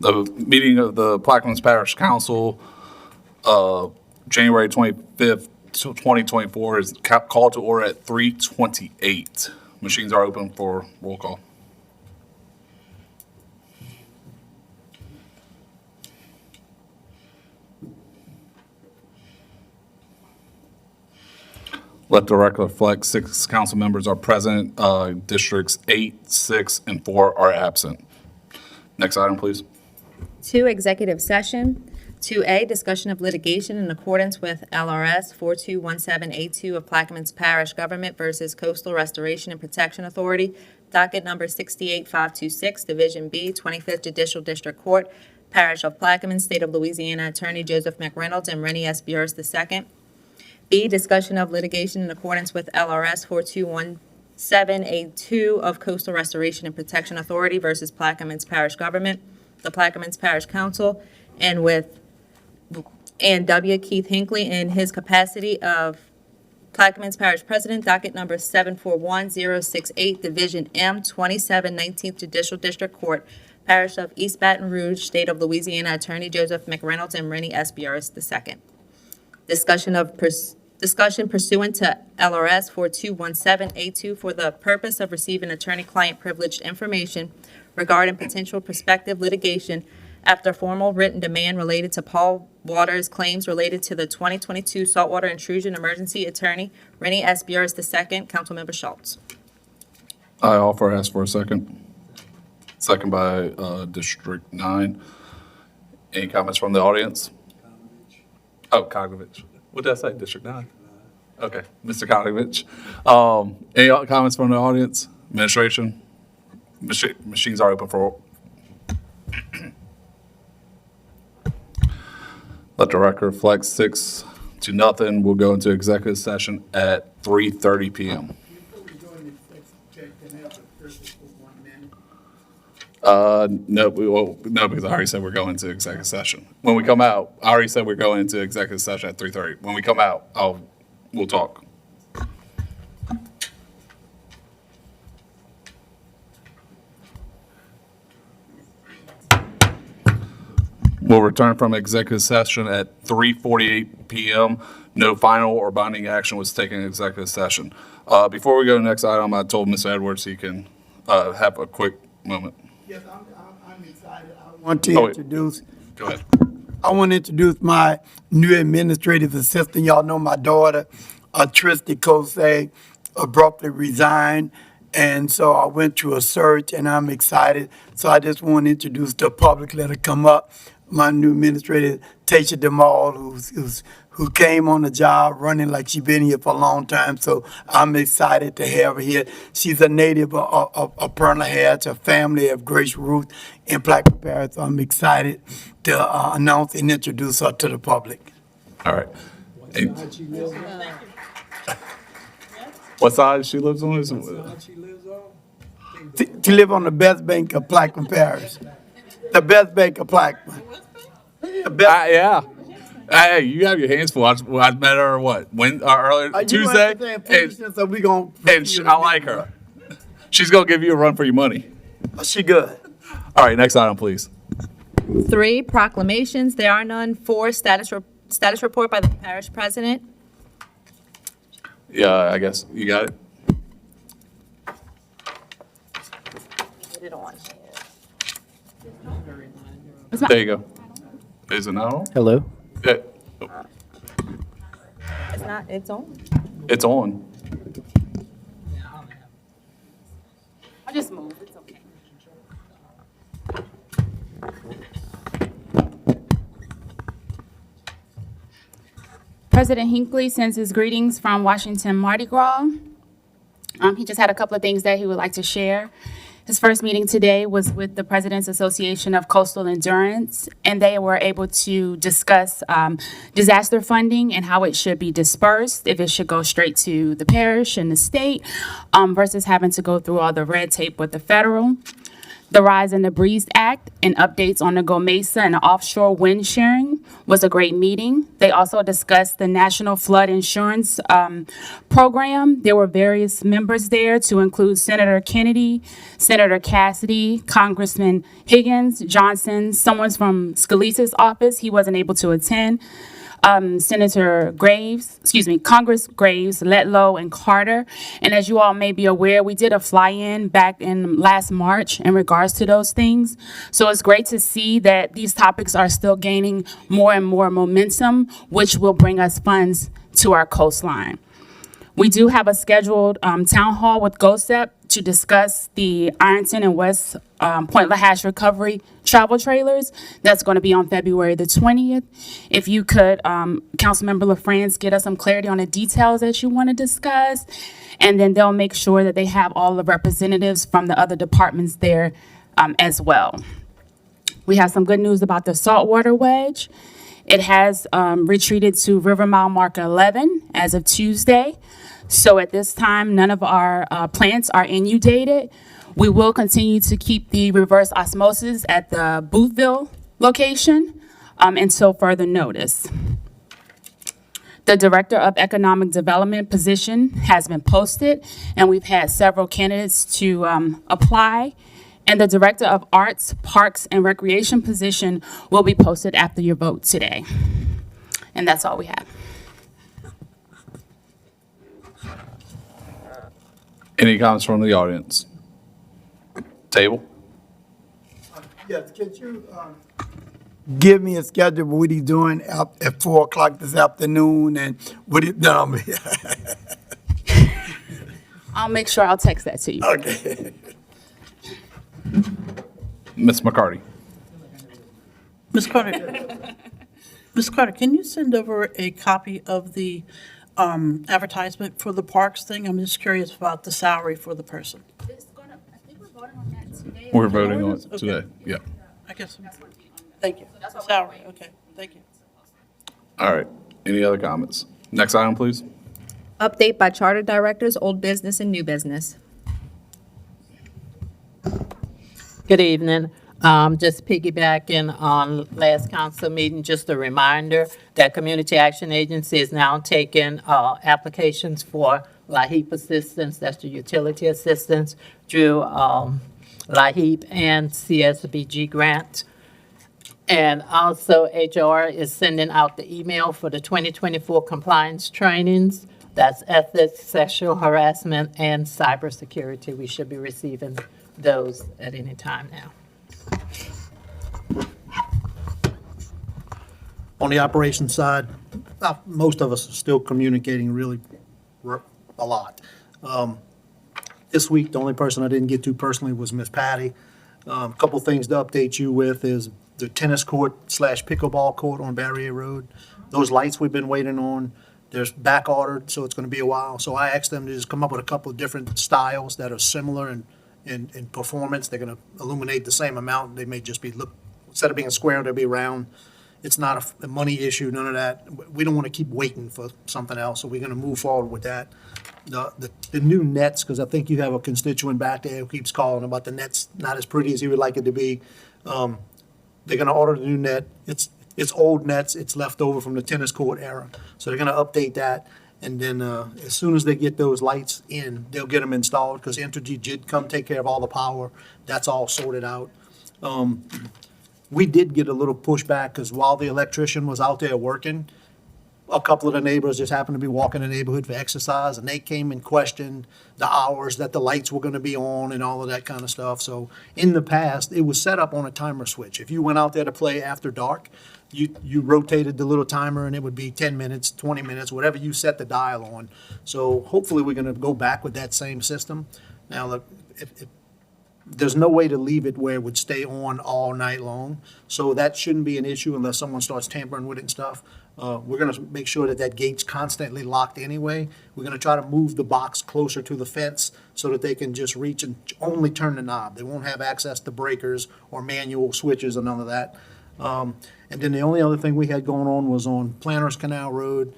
The meeting of the Plaquemines Parish Council, January 25th, 2024 is called to order at 3:28. Machines are open for roll call. Let the record reflect 6 council members are present. Districts 8, 6, and 4 are absent. Next item, please. 2, executive session. 2A, discussion of litigation in accordance with LRS 4217A2 of Plaquemines Parish Government versus Coastal Restoration and Protection Authority, docket number 68526, Division B, 25th Judicial District Court, Parish of Plaquemines, State of Louisiana, Attorney Joseph McReynolds and Rennie S. Burris II. B, discussion of litigation in accordance with LRS 4217A2 of Coastal Restoration and Protection Authority versus Plaquemines Parish Government, the Plaquemines Parish Council, and W. Keith Hinckley in his capacity of Plaquemines Parish President, docket number 741068, Division M, 27 19th Judicial District Court, Parish of East Baton Rouge, State of Louisiana, Attorney Joseph McReynolds and Rennie S. Burris II. Discussion pursuant to LRS 4217A2 for the purpose of receiving attorney-client privileged information regarding potential prospective litigation after formal written demand related to Paul Waters' claims related to the 2022 saltwater intrusion emergency attorney Rennie S. Burris II. Councilmember Schultz. I offer ask for a second. Second by District 9. Any comments from the audience? Oh, Kogovich. What did I say? District 9? Okay, Mr. Kogovich. Any comments from the audience? Administration? Machines are open for. Let the record reflect 6-0. We'll go into executive session at 3:30 p.m. No, because I already said we're going to executive session. When we come out, I already said we're going into executive session at 3:30. When we come out, we'll talk. We'll return from executive session at 3:48 p.m. No final or binding action was taken in executive session. Before we go to the next item, I told Ms. Edwards he can have a quick moment. Yes, I'm excited. I want to introduce. Go ahead. I want to introduce my new administrative assistant. Y'all know my daughter, Tristy Kosei, abruptly resigned. And so I went through a search and I'm excited. So I just want to introduce the public, let her come up. My new administrator, Tasha Demal, who came on the job running like she's been here for a long time. So I'm excited to have her here. She's a native of Perla Hedge, a family of Grace Ruth in Plaquemines Parish. So I'm excited to announce and introduce her to the public. All right. What side she lives on? To live on the best bank of Plaquemines Parish. The best bank of Plaquemines. Yeah. Hey, you have your hands full. I met her what? Earlier Tuesday. So we gonna. And I like her. She's gonna give you a run for your money. She good. All right, next item, please. 3, proclamations. There are none. 4, status report by the parish president. Yeah, I guess you got it. Get it on. There you go. Is it not on? Hello. Yeah. It's not. It's on. It's on. I just moved. It's okay. President Hinckley sends his greetings from Washington Mardi Gras. He just had a couple of things that he would like to share. His first meeting today was with the President's Association of Coastal Endurance, and they were able to discuss disaster funding and how it should be dispersed, if it should go straight to the parish and the state, versus having to go through all the red tape with the federal. The Rise and the Breeze Act and updates on the GOMESA and the offshore wind sharing. was a great meeting. They also discussed the National Flood Insurance Program. There were various members there to include Senator Kennedy, Senator Cassidy, Congressman Higgins, Johnson, someone from Scalise's office. He wasn't able to attend. Senator Graves, Congress Graves, Letlow, and Carter. And as you all may be aware, we did a fly-in back in last March in regards to those things. So it's great to see that these topics are still gaining more and more momentum, which will bring us funds to our coastline. We do have a scheduled town hall with GOSEP to discuss the Ironton and West Point Lahash recovery travel trailers. That's going to be on February the 20th. If you could, Councilmember LaFrance, get us some clarity on the details that you want to discuss, and then they'll make sure that they have all the representatives from the other departments there as well. We have some good news about the saltwater wedge. It has retreated to River Mile Marker 11 as of Tuesday. So at this time, none of our plants are inundated. We will continue to keep the reverse osmosis at the Boothville location until further notice. The Director of Economic Development position has been posted, and we've had several candidates to apply. And the Director of Arts, Parks, and Recreation position will be posted after your vote today. And that's all we have. Any comments from the audience? Table? Yes, could you give me a schedule of what he's doing at 4 o'clock this afternoon and what he, no, I'll make sure I'll text that to you. okay. Ms. McCarty? Ms. Carter, Ms. Carter, can you send over a copy of the advertisement for the parks thing? I'm just curious about the salary for the person. We're voting on it Okay. today. Yeah. I guess, thank you. Salary, okay, thank you. All right. Any other comments? Next item, please. Update by Charter Directors, Old Business and New Business. Good evening. Just piggybacking on last council meeting, just a reminder that Community Action Agency is now taking applications for LIHEAP assistance, that's the utility assistance, through LIHEAP and CSBG grant. And also HR is sending out the email for the 2024 compliance trainings. That's ethics, sexual harassment, and cybersecurity. We should be receiving those at any time now. On the operations side, most of us are still communicating really a lot. This week, the only person I didn't get to personally was Miss Patty. A couple things to update you with is the tennis court / pickleball court on Barrier Road. Those lights we've been waiting on, they're back ordered, so it's going to be a while. So I asked them to just come up with a couple of different styles that are similar in performance. They're going to illuminate the same amount. They may just be, instead of being square, they'll be round. It's not a money issue, none of that. We don't want to keep waiting for something else, so we're going to move forward with that. The new nets, because I think you have a constituent back there who keeps calling about the nets not as pretty as he would like it to be. They're going to order the new net. It's old nets. It's left over from the tennis court era. So they're going to update that. And then as soon as they get those lights in, they'll get them installed because Entergy did come take care of all the power. That's all sorted out. We did get a little pushback because while the electrician was out there working, a couple of the neighbors just happened to be walking the neighborhood for exercise, and they came and questioned the hours that the lights were going to be on and all of that kind of stuff. So in the past, it was set up on a timer switch. If you went out there to play after dark, you rotated the little timer, and it would be 10 minutes, 20 minutes, whatever you set the dial on. So hopefully we're going to go back with that same system. Now, look, there's no way to leave it where it would stay on all night long. So that shouldn't be an issue unless someone starts tampering with it and stuff. We're going to make sure that gate's constantly locked anyway. We're going to try to move the box closer to the fence so that they can just reach and only turn the knob. They won't have access to breakers or manual switches or none of that. And then the only other thing we had going on was on Planters Canal Road,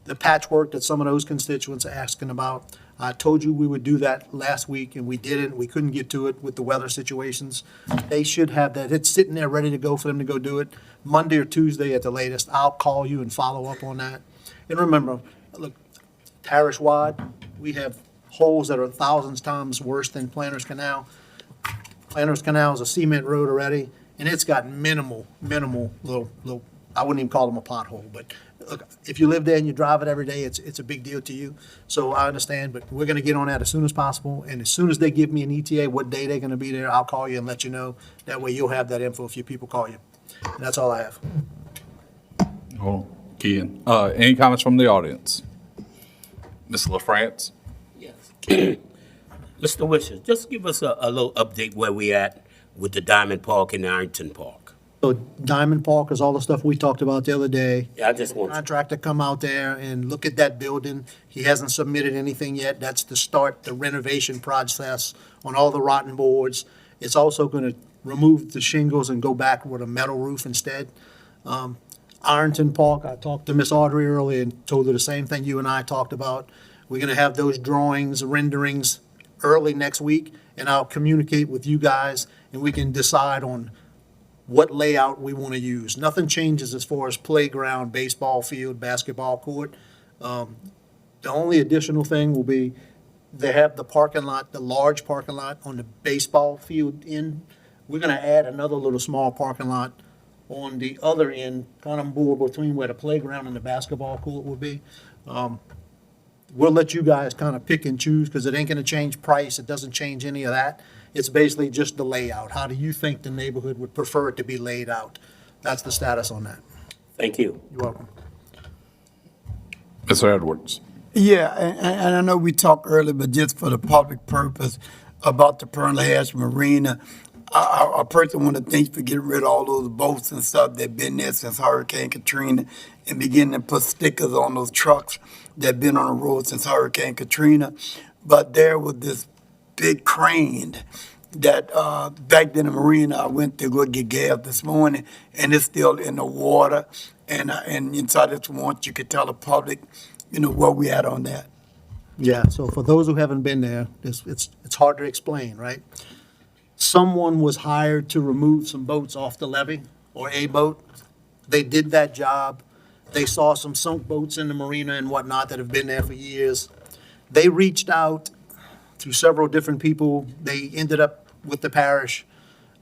the patchwork that some of those constituents are asking about. I told you we would do that last week, and we didn't. We couldn't get to it with the weather situations. They should have that. It's sitting there ready to go for them to go do it. Monday or Tuesday at the latest, I'll call you and follow up on that. And remember, look, parish-wide, we have holes that are thousands times worse than Planters Canal. Planters Canal is a cement road already, and it's got minimal little, I wouldn't even call them a pothole, but look, if you live there and you drive it every day, it's a big deal to you. So I understand, but we're gonna get on that as soon as possible, and as soon as they give me an ETA, what day they're gonna be there, I'll call you and let you know. That way you'll have that info if your people call you. And that's all I have. Oh, Keegan. Any comments from the audience? Ms. LaFrance? Yes. Mr. Wishes, just give us a little update where we at with the Diamond Park and Ironton Park. So Diamond Park is all the stuff we talked about the other day. Yeah, I just want, Contractor come out there and look at that building. He hasn't submitted anything yet. That's to start the renovation process on all the rotten boards. It's also going to remove the shingles and go back with a metal roof instead. Ironton Park, I talked to Miss Audrey earlier and told her the same thing you and I talked about. We're going to have those drawings, renderings early next week, and I'll communicate with you guys, and we can decide on what layout we want to use. Nothing changes as far as playground, baseball field, basketball court. The only additional thing will be they have the parking lot, the large parking lot on the baseball field end. We're going to add another little small parking lot on the other end, kind of more between where the playground and the basketball court will be. We'll let you guys kind of pick and choose because it ain't going to change price. It doesn't change any of that. It's basically just the layout. How do you think the neighborhood would prefer it to be laid out? That's the status on that. thank you. You're welcome. Mr. Edwards? Yeah, and I know we talked earlier, but just for the public purpose about the Pearl Hatch Marina, I personally want to thank you for getting rid of all those boats and stuff that been there since Hurricane Katrina and beginning to put stickers on those trucks that been on the road since Hurricane Katrina. But there was this big crane that back in the marina, I went to go get gas this morning, and it's still in the water. And inside this want you could tell the public, where we at on that. Yeah, so for those who haven't been there, it's hard to explain, right? Someone was hired to remove some boats off the levee, or a boat. They did that job. They saw some sunk boats in the marina and whatnot that have been there for years. They reached out to several different people. They ended up with the parish,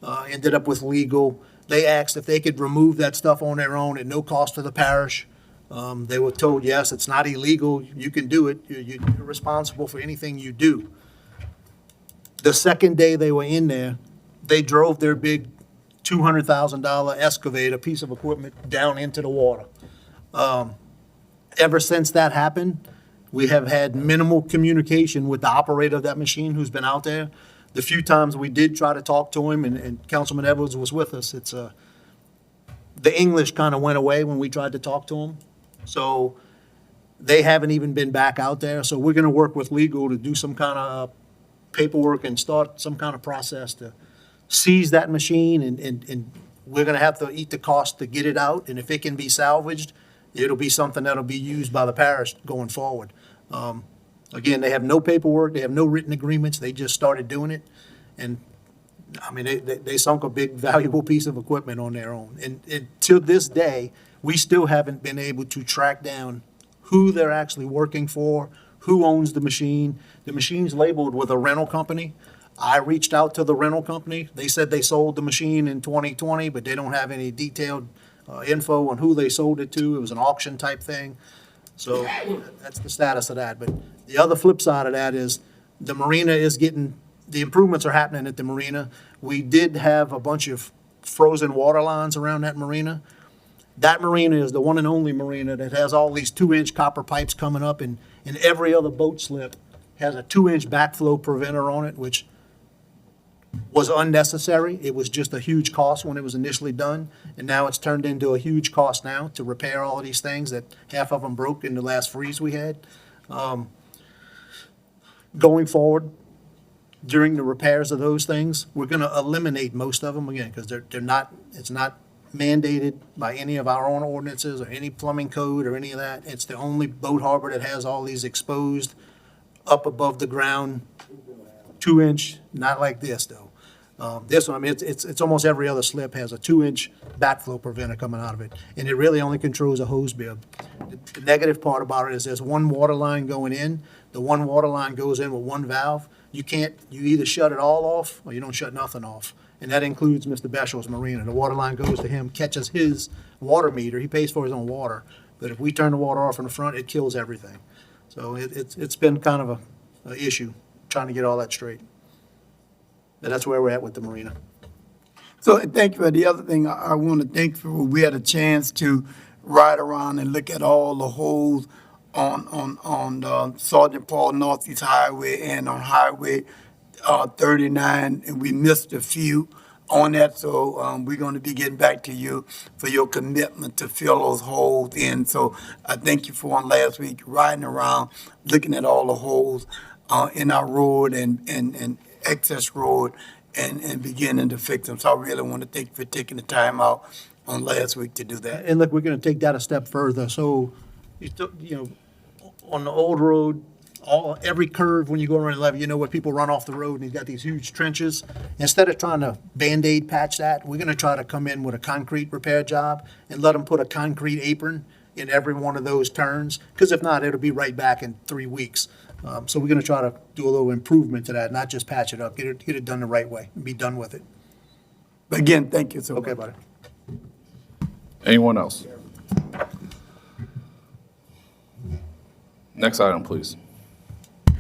ended up with legal. They asked if they could remove that stuff on their own at no cost to the parish. They were told, yes, it's not illegal. You can do it. You're responsible for anything you do. The second day they were in there, they drove their big $200,000 excavator, piece of equipment, down into the water. Ever since that happened, we have had minimal communication with the operator of that machine who's been out there. The few times we did try to talk to him, and Councilman Edwards was with us, the English kind of went away when we tried to talk to him. So they haven't even been back out there. So we're going to work with legal to do some kind of paperwork and start some kind of process to seize that machine, and we're going to have to eat the cost to get it out. And if it can be salvaged, it'll be something that'll be used by the parish going forward. Again, they have no paperwork, they have no written agreements, they just started doing it. And, I mean, they sunk a big valuable piece of equipment on their own. And to this day, we still haven't been able to track down who they're actually working for, who owns the machine. The machine's labeled with a rental company. I reached out to the rental company. They said they sold the machine in 2020, but they don't have any detailed info on who they sold it to. It was an auction type thing. So that's the status of that. But the other flip side of that is the marina is getting, the improvements are happening at the marina. We did have a bunch of frozen water lines around that marina. That marina is the one and only marina that has all these 2-inch copper pipes coming up, and every other boat slip has a 2-inch backflow preventer on it, which was unnecessary. It was just a huge cost when it was initially done, and now it's turned into a huge cost now to repair all of these things that half of them broke in the last freeze we had. Going forward, during the repairs of those things, we're going to eliminate most of them again because they're not. It's not mandated by any of our own ordinances or any plumbing code or any of that. It's the only boat harbor that has all these exposed up above the ground, 2-inch, not like this though. This one, I mean, it's almost every other slip has a 2-inch backflow preventer coming out of it, and it really only controls a hose bib. The negative part about it is there's one water line going in. The one water line goes in with one valve. You either shut it all off or you don't shut nothing off. And that includes Mr. Beshel's marina. The water line goes to him, catches his water meter. He pays for his own water. But if we turn the water off in the front, it kills everything. So it's been kind of a issue trying to get all that straight. But that's where we're at with the marina. So thank you. The other thing I want to thank you for, we had a chance to ride around and look at all the holes on Sergeant Paul Northeast Highway and on Highway 39, and we missed a few on that. So we're going to be getting back to you for your commitment to fill those holes in. So I thank you for last week riding around, looking at all the holes in our road and excess road and beginning to fix them. So I really want to thank you for taking the time out on last week to do that. And look, we're going to take that a step further. So, on the old road, every curve when you go around 11, where people run off the road and you've got these huge trenches. Instead of trying to Band-Aid patch that, we're going to try to come in with a concrete repair job and let them put a concrete apron in every one of those turns. Because if not, it'll be right back in 3 weeks. So we're going to try to do a little improvement to that, not just patch it up, get it done the right way and be done with it. But again, thank you so much. Okay, buddy. Anyone else? Next item, please.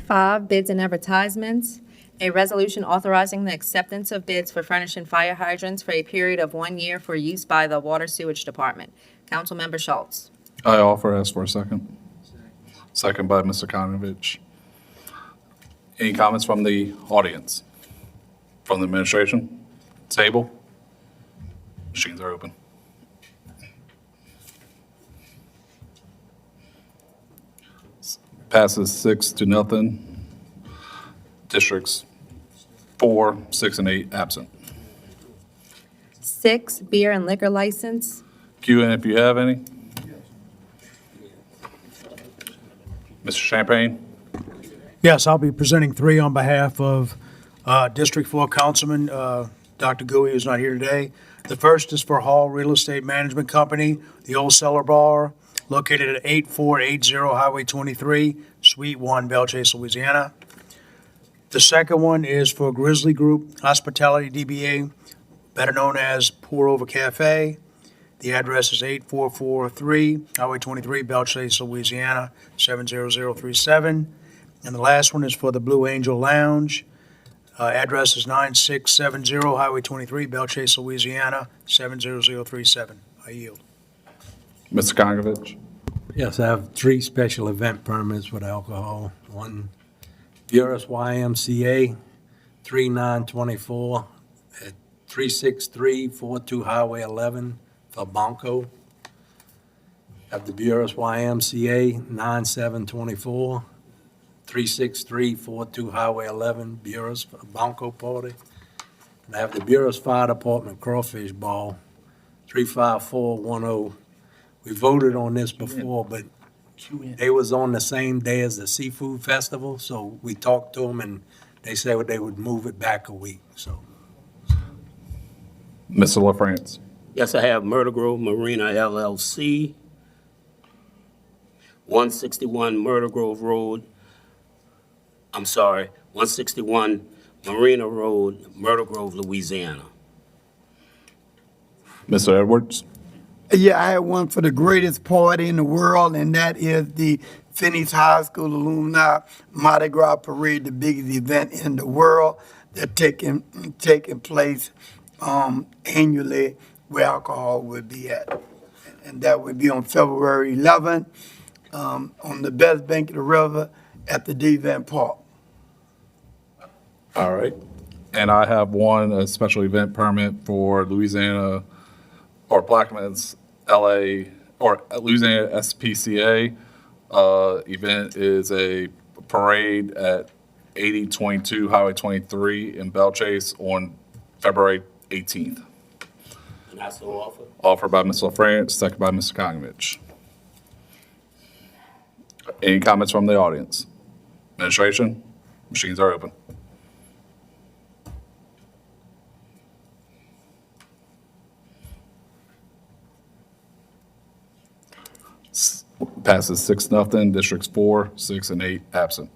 5, bids and advertisements. A resolution authorizing the acceptance of bids for furnishing fire hydrants for a period of 1 year for use by the Water Sewage Department. Councilmember Schultz. I offer, ask for a second. Second by Mr. Konovich. Any comments from the audience? From the administration? Table? Machines are open. Passes 6-0. Districts 4, 6, and 8 absent. 6, beer and liquor license. Q in if you have any. Mr. Champagne? Yes, I'll be presenting 3 on behalf of District 4 Councilman Dr. Gui, who's not here today. The first is for Hall Real Estate Management Company, the Old Cellar Bar, located at 8480 Highway 23, Suite 1, Belchase, Louisiana. The second one is for Grizzly Group Hospitality DBA, better known as Pour Over Cafe. The address is 8443 Highway 23, Belchase, Louisiana, 70037. And the last one is for the Blue Angel Lounge. Address is 9670 Highway 23, Belchase, Louisiana, 70037. I yield. Mr. Konovich? Yes, I have 3 special event permits with alcohol. One, Buras YMCA, 3924 at 36342 Highway 11 for Banco. Have the Buras YMCA, 9724, 36342 Highway 11, Buras for Banco Party. And I have the Buras Fire Department Crawfish Ball, 35410. We voted on this before, but they was on the same day as the Seafood Festival, so we talked to them, and they said they would move it back a week, so. Mr. LaFrance? Yes, I have Myrtle Grove Marina LLC, 161 Myrtle Grove Road. 161 Marina Road, Myrtle Grove, Louisiana. Mr. Edwards? Yeah, I had one for the greatest party in the world, and that is the Phineas High School Alumni Mardi Gras Parade, the biggest event in the world that's taking place annually where alcohol would be at. And that would be on February 11th on the best bank of the river at the D-Van Park. All right. And I have a special event permit for Louisiana, or Blackman's LA, or Louisiana SPCA. Event is a parade at 8022 Highway 23 in Belchase on February 18th. And I so offer. Offered by Ms. LaFrance, second by Mr. Konovich. Any comments from the audience? Administration, machines are open. Passes 6-0. Districts 4, 6, and 8 absent.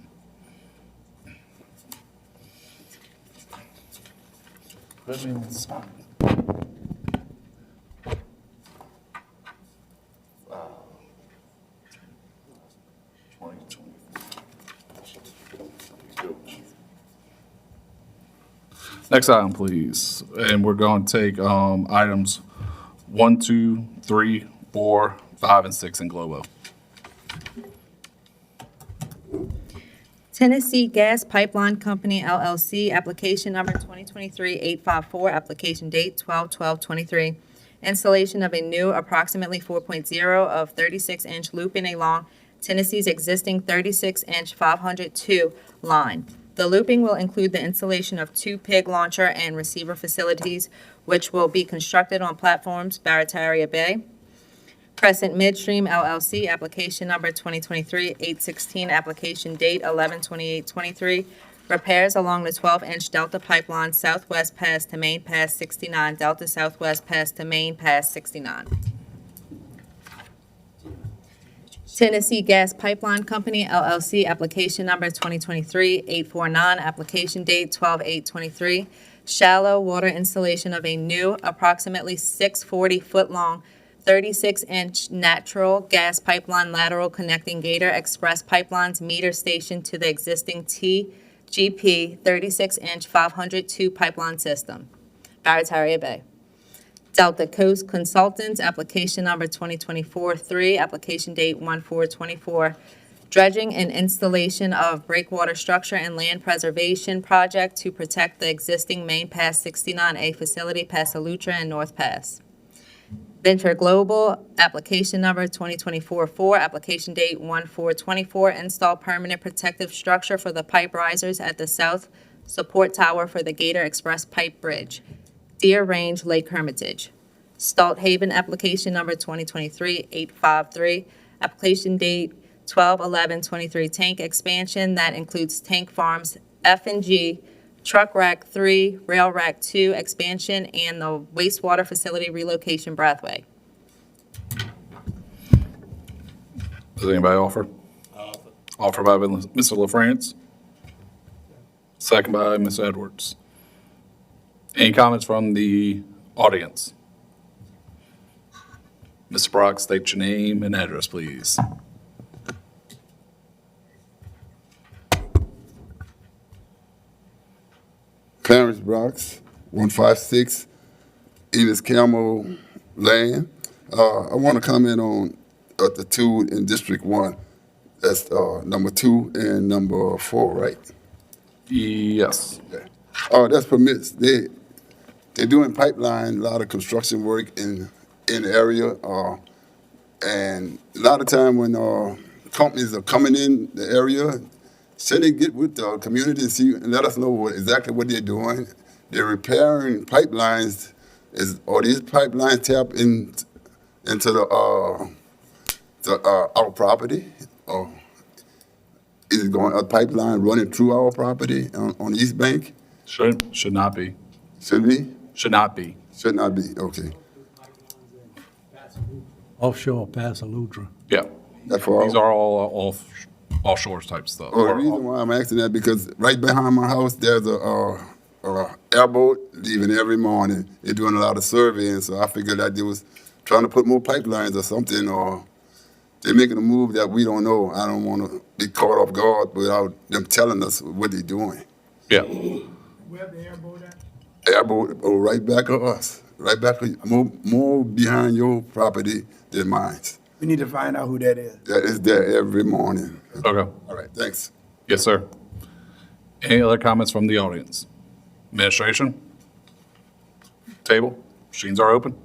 Next item, please. And we're going to take items 1, 2, 3, 4, 5, and 6 in Globo. Tennessee Gas Pipeline Company LLC, application number 2023-854, application date 12/12/23. Installation of a new approximately 4.0 of 36-inch looping along Tennessee's existing 36-inch 502 line. The looping will include the installation of 2 pig launcher and receiver facilities, which will be constructed on platforms Barataria Bay. Crescent Midstream LLC, application number 2023-816, application date 11/28/23. Repairs along the 12-inch Delta Pipeline Southwest Pass to Main Pass 69, Delta Southwest Pass to Main Pass 69. Tennessee Gas Pipeline Company LLC, application number 2023-849, application date 12/8/23. Shallow water installation of a new approximately 640-foot-long 36-inch natural gas pipeline lateral connecting Gator Express Pipeline's meter station to the existing TGP 36-inch 502 pipeline system, Barataria Bay. Delta Coast Consultants, application number 2024-3, application date 1/4/24. Dredging and installation of breakwater structure and land preservation project to protect the existing Main Pass 69A facility, Pasalutra and North Pass. Venture Global, application number 2024-4, application date 1/4/24, install permanent protective structure for the pipe risers at the south support tower for the Gator Express Pipe Bridge, Deer Range, Lake Hermitage. Stalt Haven, application number 2023-853, application date 12/11/23, tank expansion that includes tank farms F&G, Truck Rack 3, Rail Rack 2 expansion, and the wastewater facility relocation Brathway. Does anybody offer? Offer by Mr. LaFrance. Second by Ms. Edwards. Any comments from the audience? Mr. Brock, state your name and address, please. Clarence Brooks, 156 Evis Camel Lane. I want to comment on the 2 in District 1. That's number 2 and number 4, right? Yes. That's permits. They're doing pipeline, a lot of construction work in the area. And a lot of time when companies are coming in the area, should they get with the community and see and let us know exactly what they're doing? They're repairing pipelines. Are these pipelines tapped into our property? Or is it going a pipeline running through our property on the East Bank? Should not be. Should be? Should not be. Should not be. Okay. Offshore Pasalutra. Yeah. That's for These are all offshore type stuff. Well, the reason why I'm asking that because right behind my house there's a airboat leaving every morning. They're doing a lot of surveying, so I figured that they was trying to put more pipelines or something, or they're making a move that we don't know. I don't want to be caught off guard without them telling us what they're doing. Yeah. Where's the airboat at? Airboat, right back of us, right back more behind your property than mine. We need to find out who that is. That is there every morning. Okay. All right, thanks. Yes, sir. Any other comments from the audience? Administration? Table? Machines are open.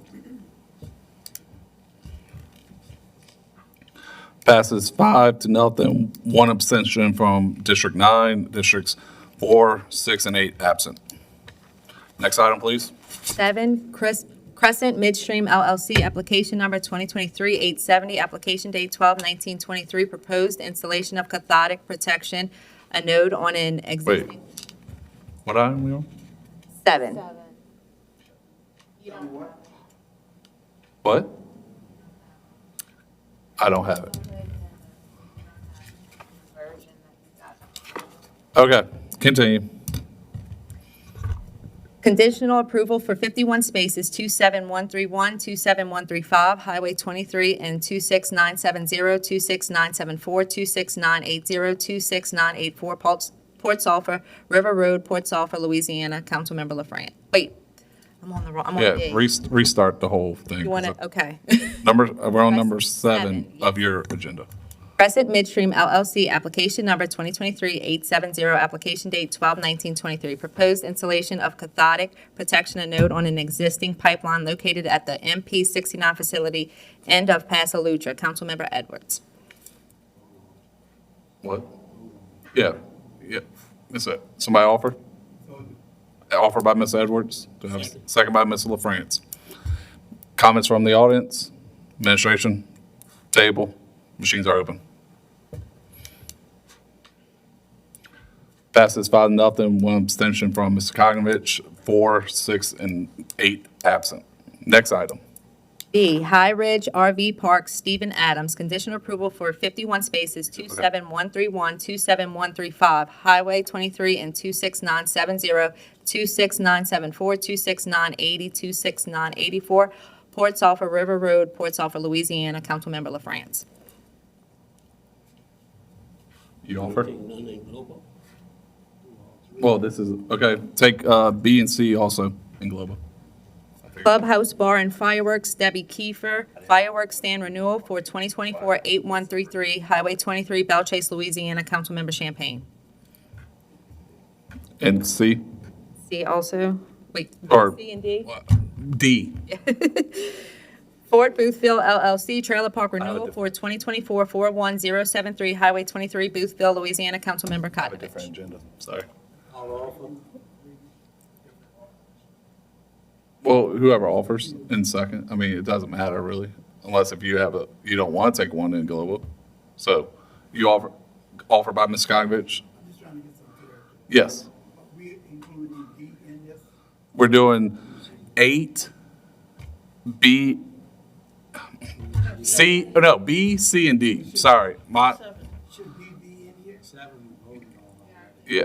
Passes 5-0, 1 abstention from District 9, Districts 4, 6, and 8 absent. Next item, please. 7, Crescent Midstream LLC, application number 2023-870, application date 12/19/23, proposed installation of cathodic protection a node on an Wait, existing. what item we on? 7. What? I don't have it. Okay, continue. Conditional approval for 51 spaces, 27131, 27135, Highway 23, and 26970, 26974, 26980, 26984, Port Sulphur, River Road, Port Sulphur, Louisiana. Councilmember LaFrance. Wait, I'm on the wrong, I'm on Yeah, D. restart the whole thing. You want to, okay. We're on number Seven, 7 of your agenda. Crescent Midstream LLC, application number 2023-870, application date 12/19/23. Proposed installation of cathodic protection node on an existing pipeline located at the MP 69 facility, end of Paso Lutra. Councilmember Edwards. What? Yeah. Somebody offer? Offer by Ms. Edwards. Do I have a second by Ms. LaFrance. Comments from the audience, administration, table, machines are open. Passes 5-0, one abstention from Mr. Kokrovich, 4, 6, and 8 absent. Next item. B, High Ridge RV Park, Stephen Adams, conditional approval for 51 spaces, 27131, 27135, Highway 23, and 26970, 26974, 26980, 26984, Port Sulphur River Road, Port Sulphur, Louisiana. Councilmember LaFrance. You offer? Well, this is, okay, take B and C also in global. Clubhouse Bar and Fireworks, Debbie Kiefer, fireworks stand renewal for 2024-8133, Highway 23, Belle Chase, Louisiana. Councilmember Champagne. And C, C also, wait, Or- C and D? D. Ford Boothville LLC, trailer park renewal for 2024-41073, Highway 23, Boothville, Louisiana. Councilmember Different Cottovich. agenda, sorry. Well, whoever offers in second, I mean, it doesn't matter really, unless if you you don't want to take one in global. So you offer by Ms. Skogovich? Yes. We're doing 8, B, C, no, B, C, and D. Sorry, yeah.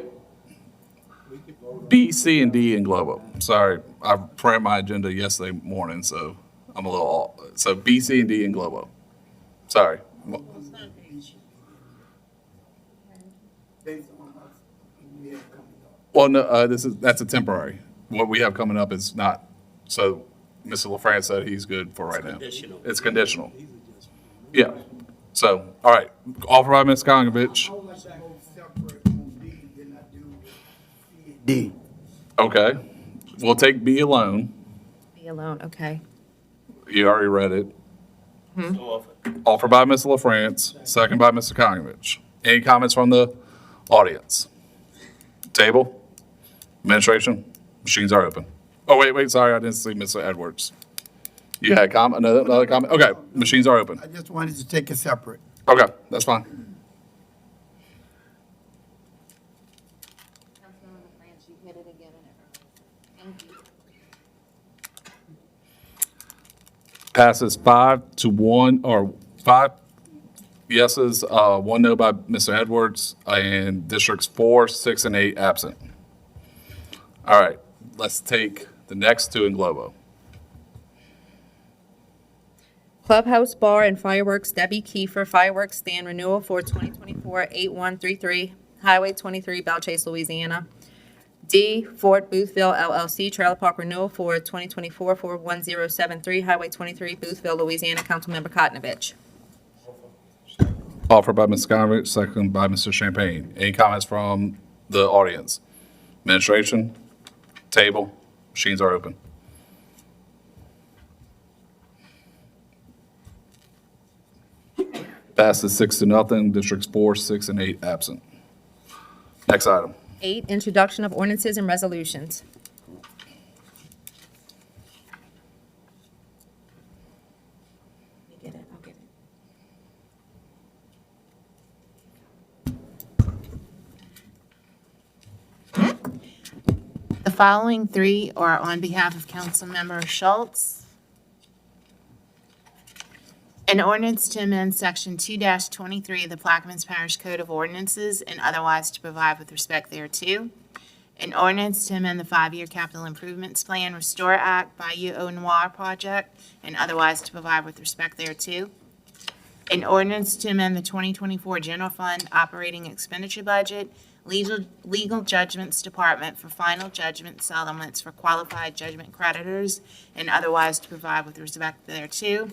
B, C, and D in global. Sorry, I printed my agenda yesterday morning, so I'm a little off. So B, C, and D in global. Sorry. Well, no, that's a temporary. What we have coming up is not, so Mr. LaFrance said he's good for right now. Conditional. It's conditional. Yeah. So, all right, offer by Ms. Kongovich. D. Okay. We'll take B alone. Be alone, okay. You already read it. So offered. Offer by Ms. LaFrance, second by Mr. Kongovich. Any comments from the audience? Table? Administration? Machines are open. Oh, wait, sorry, I didn't see Mr. Edwards. You had another comment? Okay, machines are open. I just wanted to take it separate. Okay, that's fine. Passes 5-1, or 5 yeses, 1 no by Mr. Edwards, and districts 4, 6, and 8 absent. All right, let's take the next two in globo. Clubhouse Bar and Fireworks, Debbie Kiefer, fireworks stand renewal for 2024-8133, Highway 23, Belle Chase, Louisiana. D, Fort Boothville LLC, trailer park renewal for 2024-41073, Highway 23, Boothville, Louisiana. Councilmember Cotnovich. Offered by Ms. Kongovich, second by Mr. Champagne. Any comments from the audience? Administration? Table? Machines are open. Passes 6-0, districts 4, 6, and 8 absent. Next item. 8, introduction of ordinances and resolutions. Let me get it, I'll get it. following three are on behalf of Councilmember Schultz. An ordinance to amend Section 2-23 of the Plaquemines Parish Code of Ordinances and otherwise to provide with respect thereto. An ordinance to amend the 5-year capital improvements plan Restore Act Bayou Noir project and otherwise to provide with respect thereto. An ordinance to amend the 2024 general fund operating expenditure budget, legal judgments department for final judgment settlements for qualified judgment creditors and otherwise to provide with respect thereto.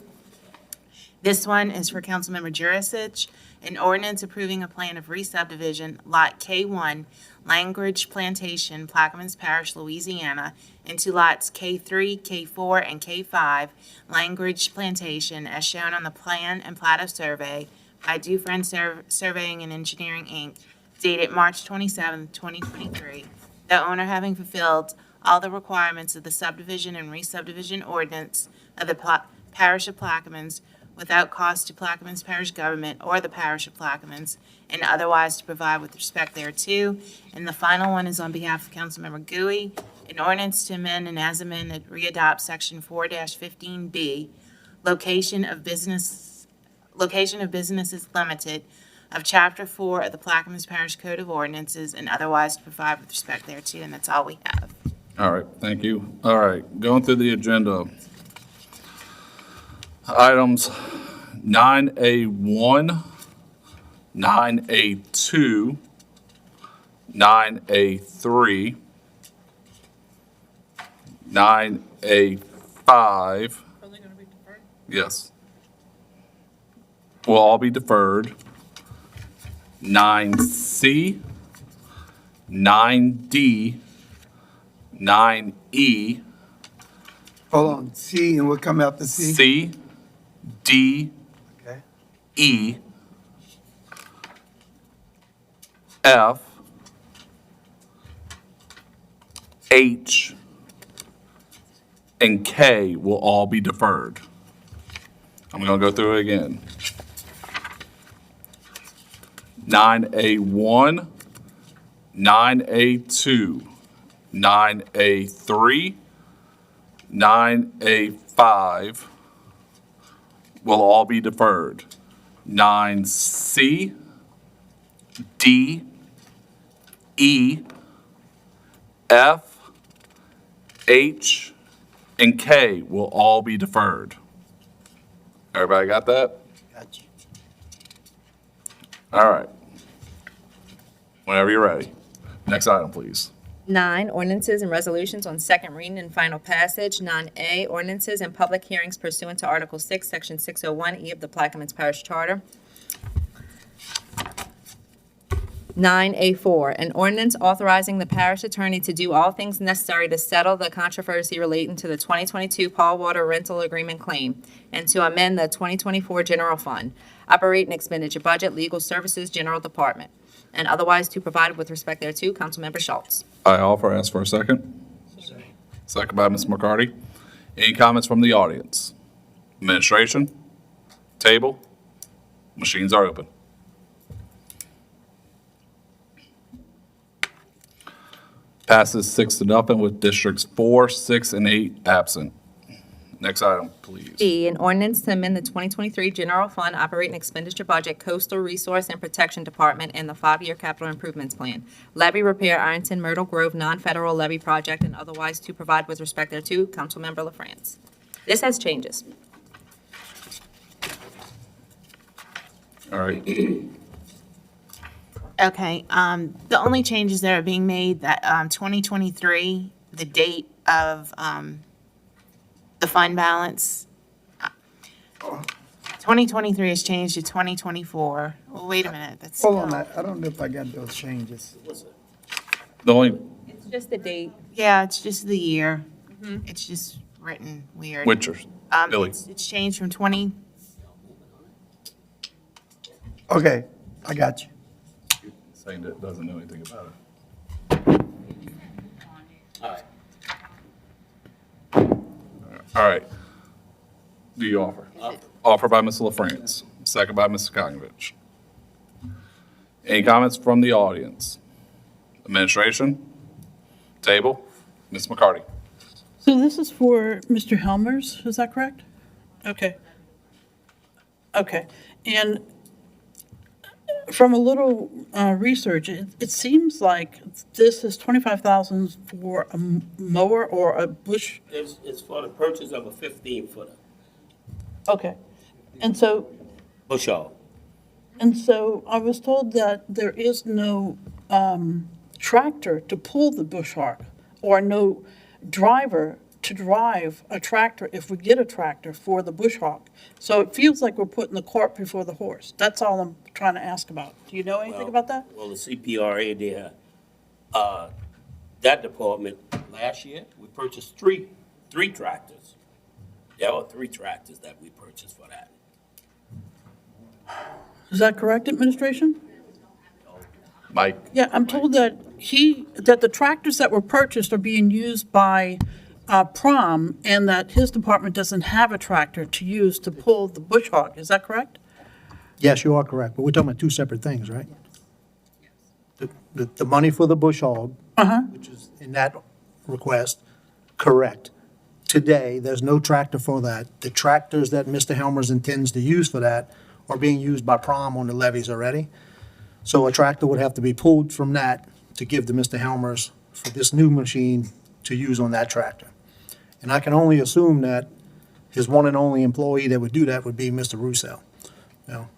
This one is for Councilmember Jurasich. An ordinance approving a plan of re-subdivision, Lot K1, Langridge Plantation, Plaquemines Parish, Louisiana, into lots K3, K4, and K5, Langridge Plantation, as shown on the plan and plat of survey by Dufresne Surveying and Engineering, Inc., dated March 27, 2023, the owner having fulfilled all the requirements of the subdivision and re-subdivision ordinance of the Parish of Plaquemines without cost to Plaquemines Parish government or the Parish of Plaquemines, and otherwise to provide with respect thereto. And the final one is on behalf of Councilmember Gouy, an ordinance to amend and as amended readopt Section 4-15B, location of businesses limited of Chapter 4 of the Plaquemines Parish Code of Ordinances, and otherwise to provide with respect thereto. And that's all we have. All right, thank you. All right, going through the agenda. Items 9A1, 9A2, 9A3, 9A5. Yes. Will all be deferred. 9C, 9D, 9E, Hold on, C, and what come after C? C, D, Okay. E, F, H, and K will all be deferred. I'm going to go through it again. 9A1, 9A2, 9A3, 9A5 will all be deferred. 9C, D, E, F, H, and K will all be deferred. Everybody got that? Got you. All right. Whenever you're ready. Next item, please. 9, ordinances and resolutions on second reading and final passage. 9A, ordinances and public hearings pursuant to Article 6, Section 601E of the Plaquemines Parish Charter. 9A4, an ordinance authorizing the parish attorney to do all things necessary to settle the controversy relating to the 2022 Paul Water Rental Agreement claim and to amend the 2024 General Fund, Operating Expenditure Budget, Legal Services, General Department, and otherwise to provide with respect thereto. Councilmember Schultz. I offer, ask for a second. Second by Ms. McCarty. Any comments from the audience? Administration? Table? Machines are open. Passes 6-0 with districts 4, 6, and 8 absent. Next item, please. B, an ordinance to amend the 2023 General Fund Operating Expenditure Budget, Coastal Resource and Protection Department, and the 5-year Capital Improvements Plan. Levy repair Ironton Myrtle Grove non-federal levy project and otherwise to provide with respect thereto. Councilmember LaFrance. This has changes. All right. Okay, the only changes that are being made that, 2023, the date of, the fund balance, 2023 has changed to 2024. Well, wait a minute, that's. Hold on, I don't know if I got those changes. The only, It's just the date. Yeah, it's just the year. It's just written weird. which are, Billy? It's changed from 20, Okay, I got you. Saying that doesn't know anything about it. All right. Do you offer? Offer by Ms. LaFrance, second by Mr. Kokavich. Any comments from the audience? Administration? Table? Ms. McCarty. So this is for Mr. Helmers, is that correct? Okay. Okay, and from a little research, it seems like this is 25,000 for a mower or a bush. It's for the purchase of a 15-footer. Okay, and so Bush hog. And so I was told that there is no tractor to pull the bush hog, or no driver to drive a tractor if we get a tractor for the bush hog. So it feels like we're putting the cart before the horse. That's all I'm trying to ask about. Do you know anything about that? Well, the CPRA there, that department, last year, we purchased three tractors. There were 3 tractors that we purchased for that. Is that correct, administration? Mike. Yeah, I'm told that that the tractors that were purchased are being used by Prom, and that his department doesn't have a tractor to use to pull the bush hog. Is that correct? Yes, you are correct, but we're talking about two separate things, right? The money for the bush hog, which is in that request, correct. Today, there's no tractor for that. The tractors that Mr. Helmers intends to use for that are being used by Prom on the levees already. So a tractor would have to be pulled from that to give to Mr. Helmers for this new machine to use on that tractor. And I can only assume that his one and only employee that would do that would be Mr. Russell. Now,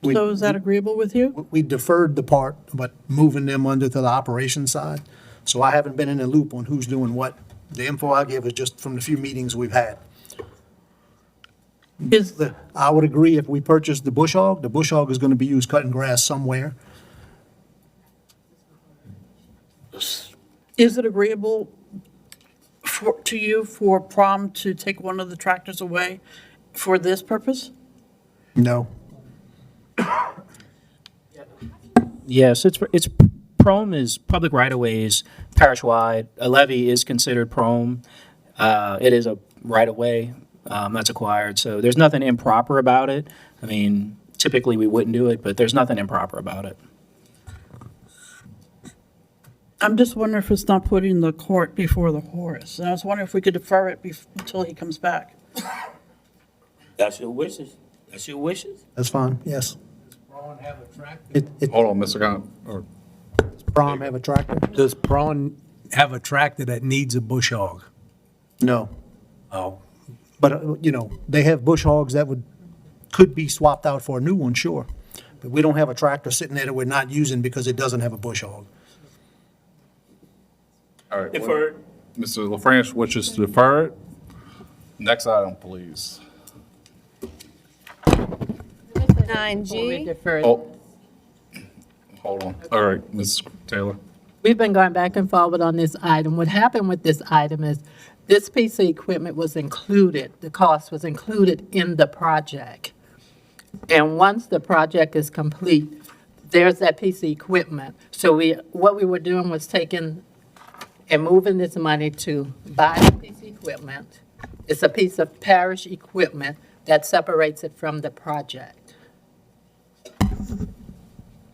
we- So is that agreeable with you? We deferred the part, but moving them under to the operations side. So I haven't been in the loop on who's doing what. The info I give is just from the few meetings we've had. I would agree if we purchase the bush hog is going to be used cutting grass somewhere. Is it agreeable to you for Prom to take one of the tractors away for this purpose? No. Yes, it's Prom is public right-of-ways, parish-wide. A levee is considered Prom. It is a right-of-way that's acquired, so there's nothing improper about it. I mean, typically we wouldn't do it, but there's nothing improper about it. I'm just wondering if it's not putting the cart before the horse. And I was wondering if we could defer it until he comes back. That's your wishes. That's your wishes. That's fine, yes. Prawn have a tractor? Hold on, Mr. Or Prom have a tractor? Does Prawn have a tractor that needs a bush hog? No. Oh. But, they have bush hogs that could be swapped out for a new one, sure. But we don't have a tractor sitting there that we're not using because it doesn't have a bush hog. all right. Deferred. Mr. LaFranche wishes to defer it. Next item, please. 9G. Deferred. Oh, hold on. All right, Ms. Taylor. We've been going back and forward on this item. What happened with this item is this piece of equipment was included, the cost was included in the project. And once the project is complete, there's that piece of equipment. So what we were doing was taking and moving this money to buy the piece of equipment. It's a piece of parish equipment that separates it from the project.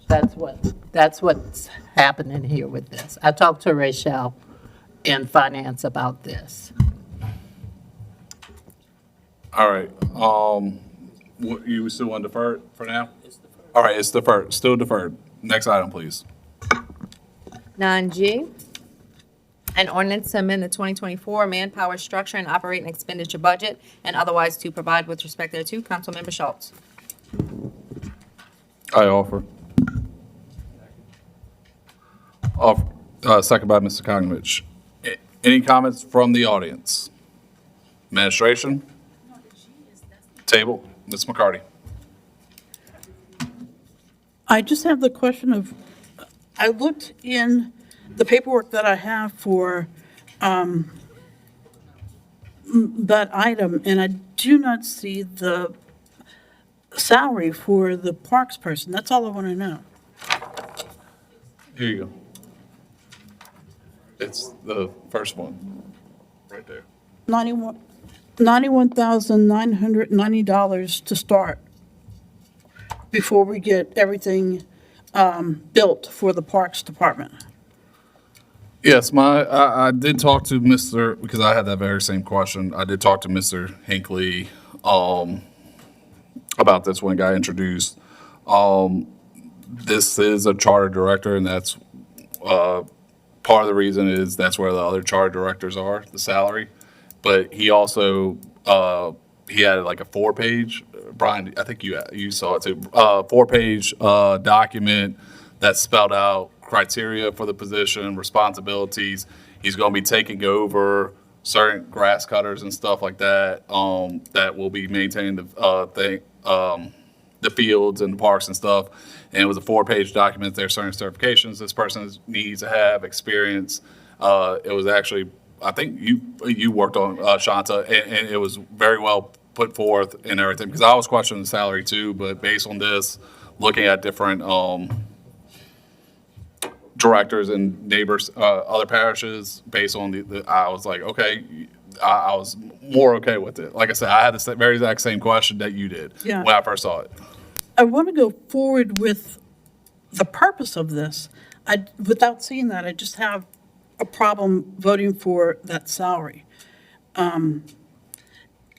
That's what's happening here with this. I talked to Rachel in finance about this. All right, you still want to defer it for now? All right, it's deferred, still deferred. Next item, please. 9G. An ordinance to amend the 2024 manpower structure and operating expenditure budget and otherwise to provide with respect thereto. Councilmember Schultz. I offer. Second by Mr. Kokrovich. Any comments from the audience? Administration? Table, Ms. McCarty. I just have the question of, I looked in the paperwork that I have for that item, and I do not see the salary for the parks person. That's all I want to know. Here you go. It's the first one, right there. $91,990 to start before we get everything built for the Parks Department. Yes, I did talk to Mr., because I had that very same question. I did talk to Mr. Hinckley, about this when it got introduced. This is a charter director, and that's, part of the reason is that's where the other charter directors are, the salary. But he also, he had like a 4-page, Brian, I think you saw it too, 4-page, document that spelled out criteria for the position, responsibilities. He's going to be taking over certain grass cutters and stuff like that, that will be maintaining the fields and the parks and stuff. And it was a 4-page document. There are certain certifications this person needs to have, experience. It was actually, I think you worked on, Shanta, and it was very well put forth and everything, because I was questioning the salary too, but based on this, looking at different, directors and neighbors, other parishes, based on I was like, okay, I was more okay with it. Like I said, I had the very exact same question that you did Yeah. when I first saw it. I want to go forward with the purpose of this. Without seeing that, I just have a problem voting for that salary.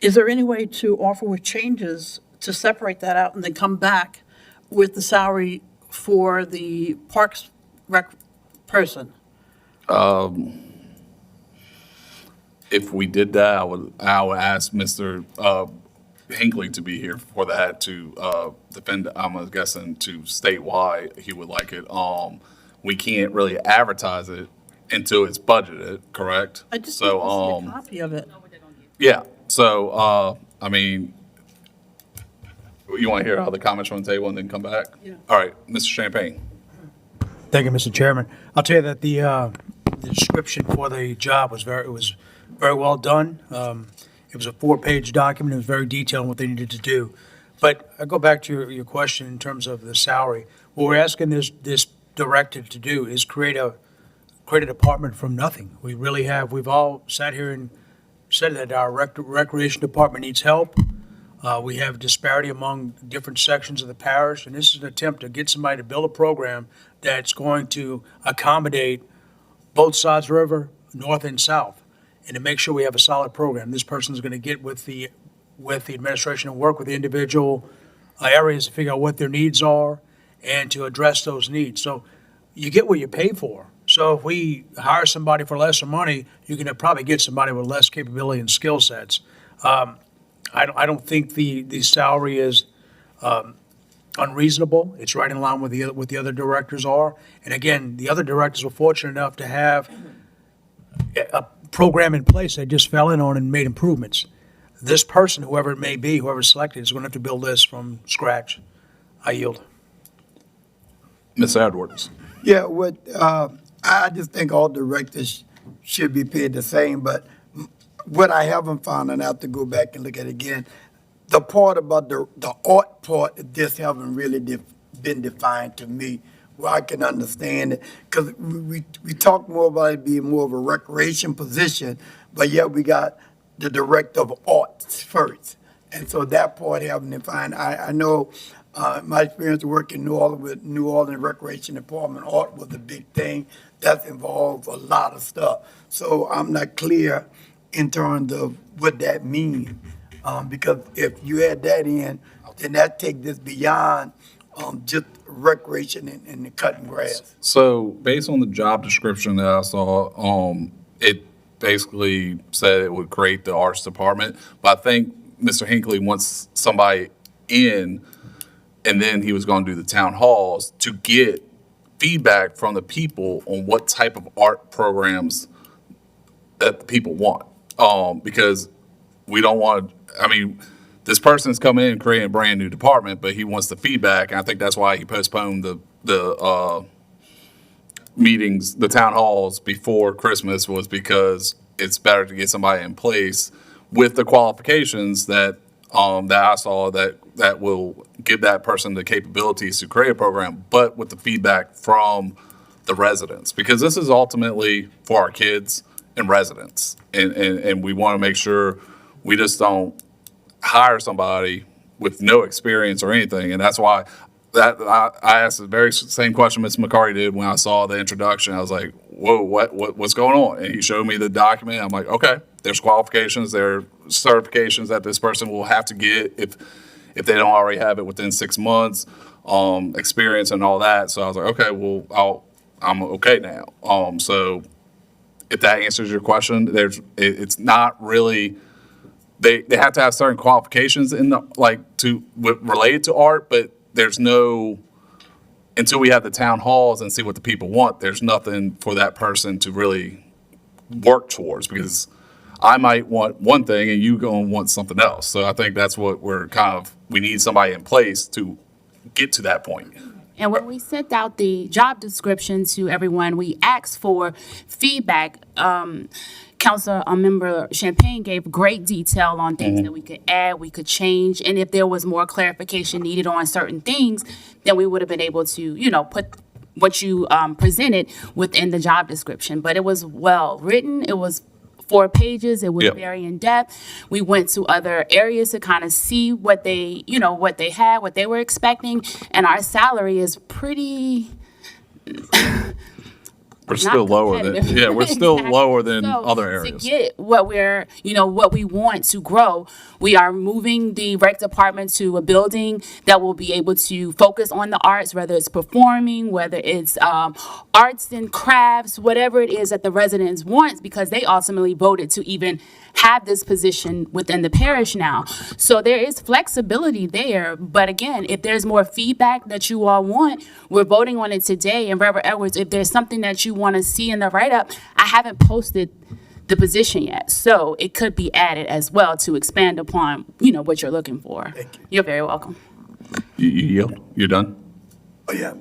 Is there any way to offer with changes to separate that out and then come back with the salary for the Parks Rec person? If we did that, I would ask Mr. Hinckley to be here for that to defend. I'm guessing to state why he would like it. We can't really advertise it until it's budgeted, correct? I just need to see a copy of it. Yeah. So I mean, you want to hear all the comments from the table and then come back? Yeah. All right, Mr. Champagne. Thank you, Mr. Chairman. I'll tell you that the description for the job was very well done. It was a 4-page document. It was very detailed on what they needed to do. But I go back to your question in terms of the salary. What we're asking this director to do is create a department from nothing. We really have. We've all sat here and said that our recreation department needs help. We have disparity among different sections of the parish, and this is an attempt to get somebody to build a program that's going to accommodate both sides of the river, north and south, and to make sure we have a solid program. This person is going to get with the administration and work with the individual areas to figure out what their needs are and to address those needs. So you get what you pay for. So if we hire somebody for lesser money, you can probably get somebody with less capability and skill sets. I don't think the salary is unreasonable. It's right in line with what the other directors are. And again, the other directors were fortunate enough to have a program in place they just fell in on and made improvements. This person, whoever it may be, whoever's selected, is going to have to build this from scratch. I yield. Ms. Edwards. Yeah, I just think all directors should be paid the same, but what I haven't found, and I have to go back and look at it again, the part about the art part, this haven't really been defined to me, where I can understand it. Because we talk more about it being more of a recreation position, but yet we got the director of arts first. And so that part haven't defined. I know my experience working in New Orleans with New Orleans Recreation Department, art was a big thing. That's involved a lot of stuff. So I'm not clear in terms of what that means. Because if you add that in, then that take this beyond just recreation and the cutting grass. So based on the job description that I saw, it basically said it would create the arts department. But I think Mr. Hinckley wants somebody in, and then he was going to do the town halls to get feedback from the people on what type of art programs that the people want. Because we don't want, this person's come in and creating a brand new department, but he wants the feedback. And I think that's why he postponed the meetings, the town halls before Christmas, was because it's better to get somebody in place with the qualifications that I saw that will give that person the capabilities to create a program, but with the feedback from the residents, because this is ultimately for our kids and residents. And we want to make sure we just don't hire somebody with no experience or anything. And that's why I asked the very same question Ms. McCarty did when I saw the introduction. I was like, whoa, what's going on? And he showed me the document. I'm like, okay, there's qualifications, there are certifications that this person will have to get if they don't already have it within 6 months, experience and all that. So I was like, okay, well, I'm okay now. So if that answers your question, it's not really, they have to have certain qualifications in the, like, related to art, but there's no, until we have the town halls and see what the people want, there's nothing for that person to really work towards, because I might want one thing and you gonna want something else. So I think that's what we need somebody in place to get to that point. And when we sent out the job description to everyone, we asked for feedback. Council Member Champagne gave great detail on things that we could add, we could change, and if there was more clarification needed on certain things, then we would have been able to, put what you presented within the job description. But it was well written. It was 4 pages. It was Yep. very in depth. We went to other areas to kind of see what they, what they had, what they were expecting, and our salary is pretty. We're still lower than, competitive. we're still Exactly. lower than So, other areas. To get what we're, what we want to grow, we are moving the rec department to a building that will be able to focus on the arts, whether it's performing, whether it's arts and crafts, whatever it is that the residents want, because they ultimately voted to even have this position within the parish now. So there is flexibility there, but again, if there's more feedback that you all want, we're voting on it today. And Reverend Edwards, if there's something that you want to see in the write-up, I haven't posted the position yet, so it could be added as well to expand upon, what you're looking for. Thank you. You're very welcome. You yield? You're done? Oh, yeah.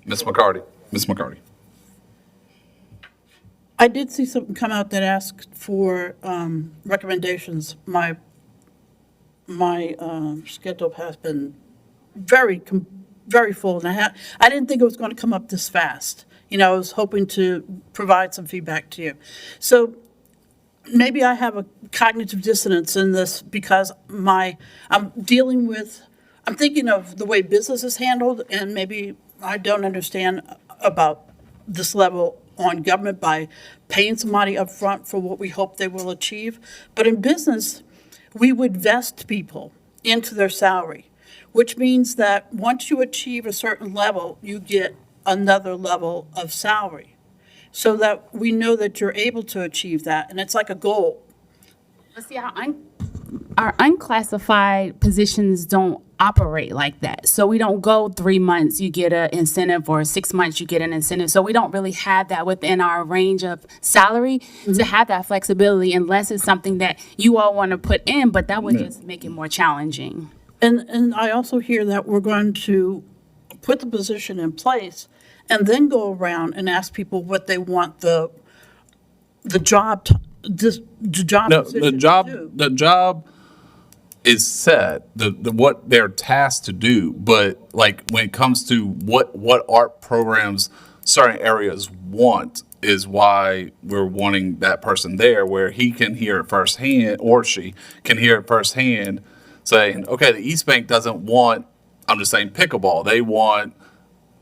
Ms. McCarty? Ms. McCarty? I did see something come out that asked for recommendations. My schedule has been very full, and I didn't think it was going to come up this fast. I was hoping to provide some feedback to you. So maybe I have a cognitive dissonance in this because I'm thinking of the way business is handled, and maybe I don't understand about this level on government by paying somebody up front for what we hope they will achieve. But in business, we would vest people into their salary, which means that once you achieve a certain level, you get another level of salary, so that we know that you're able to achieve that, and it's like a goal. But see, our unclassified positions don't operate like that. So we don't go 3 months, you get an incentive, or 6 months, you get an incentive. So we don't really have that within our range of salary to have that flexibility, unless it's something that you all want to put in, but that would just make it more challenging. And I also hear that we're going to put the position in place and then go around and ask people what they want the job No, position to do. the job is set, the what they're tasked to do, but like when it comes to what art programs certain areas want is why we're wanting that person there, where he can hear it firsthand, or she can hear it firsthand, saying, okay, the East Bank doesn't want, I'm just saying, pickleball. They want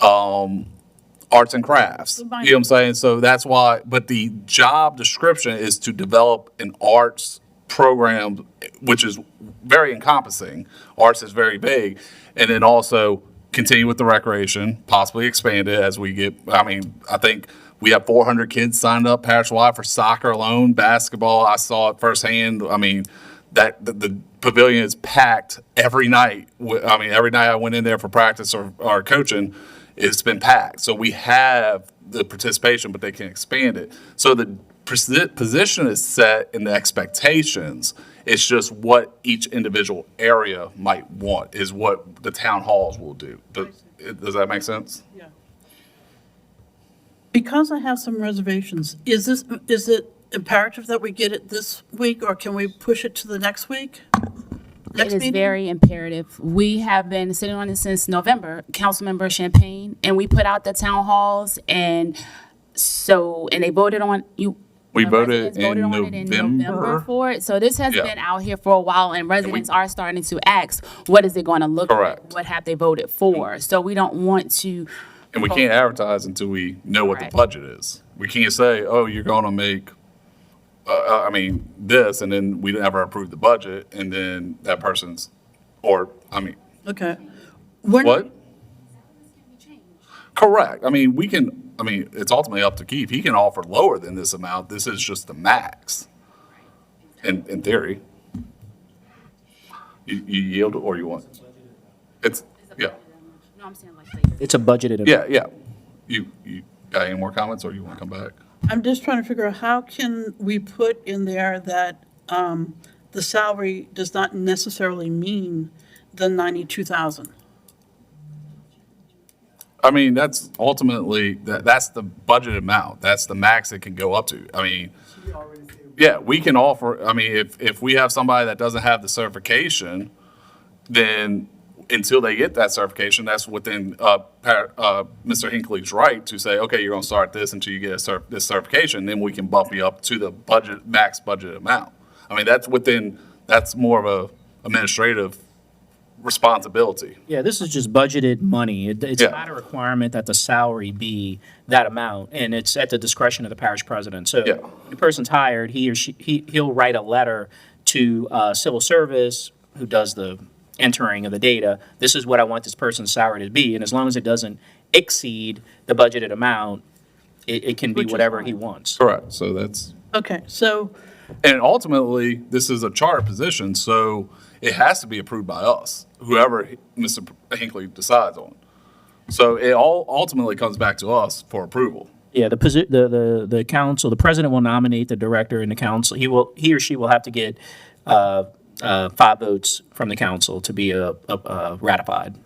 arts and crafts. You know what I'm saying? So that's why, but the job description is to develop an arts program, which is very encompassing. Arts is very big. And then also continue with the recreation, possibly expand it as we get, I think we have 400 kids signed up parish-wide for soccer alone, basketball. I saw it firsthand. That the pavilion is packed every night. Every night I went in there for practice or coaching, it's been packed. So we have the participation, but they can expand it. So the position is set in the expectations. It's just what each individual area might want is what the town halls will do. Does that make sense? Yeah. Because I have some reservations, is it imperative that we get it this week, or can we push it to the next week? It is very imperative. We have been sitting on it since November, Councilmember Champagne, and we put out the town halls, and they voted on you. We the voted residents in on it November. November for it. So this has Yeah. been out here for a while, and residents are starting to ask, what is it going to look Correct. like? What have they voted for? So we don't want to. And we can't advertise until we know what the Correct. budget is. We can't say, oh, you're gonna make, this, and then we never approve the budget, and then that person's, Okay. When- what? Correct. It's ultimately up to Keith. He can offer lower than this amount. This is just the max, in theory. You yield or you want? It's, yeah, No, I'm saying like later. It's a budgeted. yeah. You got any more comments, or you want to come back? I'm just trying to figure out how can we put in there that the salary does not necessarily mean the 92,000? That's ultimately, that's the budget amount. That's the max it can go up to. Yeah, we can offer, if we have somebody that doesn't have the certification, then until they get that certification, that's within Mr. Hinckley's right to say, okay, you're going to start this until you get this certification, then we can bump you up to the max budget amount. That's more of a administrative responsibility. Yeah, this is just budgeted money. It's Yeah. not a requirement that the salary be that amount, and it's at the discretion of the parish president. So Yeah. the person's hired, he'll write a letter to civil service, who does the entering of the data. This is what I want this person's salary to be, and as long as it doesn't exceed the budgeted amount, it can be Which is whatever fine. he wants. Correct. So that's, Okay, so, and ultimately, this is a charter position, so it has to be approved by us, whoever Mr. Hinckley decides on. So it all ultimately comes back to us for approval. Yeah, the council, the president will nominate the director, and the council, he or she will have to get 5 votes from the council to be ratified.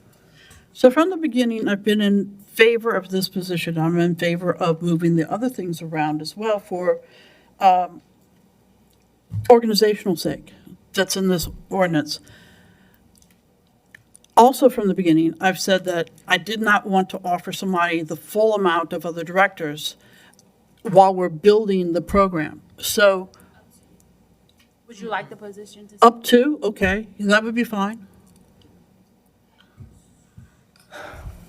so from the beginning, I've been in favor of this position. I'm in favor of moving the other things around as well for organizational sake. That's in this ordinance. Also, from the beginning, I've said that I did not want to offer somebody the full amount of other directors while we're building the program. So Would you like the position to? up to, okay, that would be fine.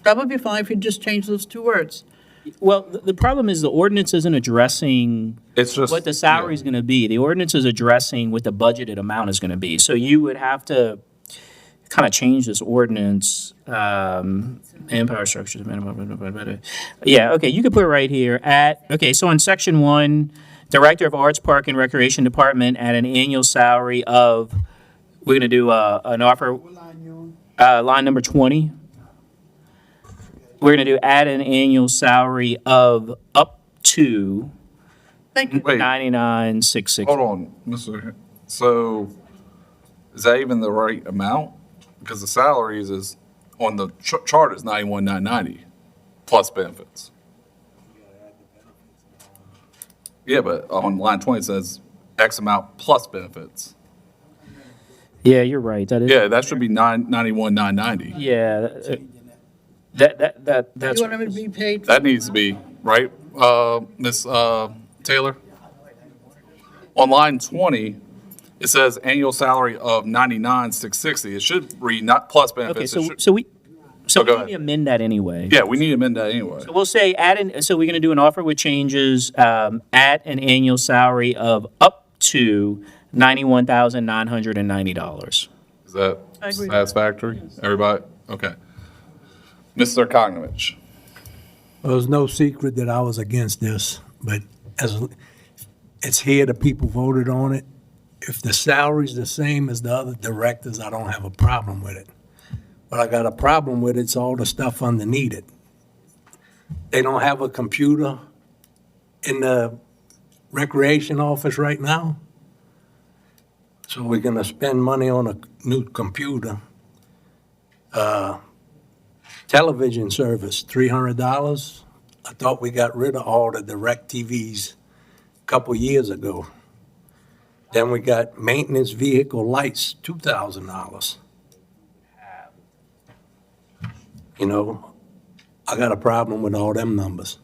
That would be fine if you just change those 2 words. Well, the problem is the ordinance isn't addressing It's just. what the salary is going to be. The ordinance is addressing what the budgeted amount is going to be. So you would have to kind of change this ordinance, empire structures, minimum. Yeah, okay, you could put it right here so in section 1, Director of Arts, Park and Recreation Department at an annual salary of, we're going to do an offer, line number 20. We're going to do add an annual salary of up to Thank you. Wait, 99,660. hold on, Mr. So is that even the right amount? Because the salaries is, on the chart is 91,990 plus benefits. Yeah, but on line 20 it says X amount plus benefits. Yeah, you're right. That is. Yeah, that should be 91,990. Yeah. That's. You want them to be paid? That needs to be, right, Ms. Taylor? On line 20, it says annual salary of 99,660. It should read not plus Okay, benefits. so It should- so we go need ahead. to amend that anyway. Yeah, we need to amend that anyway. We'll say so we're going to do an offer with changes at an annual salary of up to $91,990. Is that I agree. satisfactory? Everybody? Okay. Mr. Kognovich? Well, it's no secret that I was against this, but as it's here, the people voted on it. If the salary's the same as the other directors, I don't have a problem with it. But I got a problem with it's all the stuff underneath it. They don't have a computer in the recreation office right now. So we're gonna spend money on a new computer. Television service, $300. I thought we got rid of all the direct TVs a couple years ago. Then we got maintenance vehicle lights, $2,000. You know, I got a problem with all them numbers.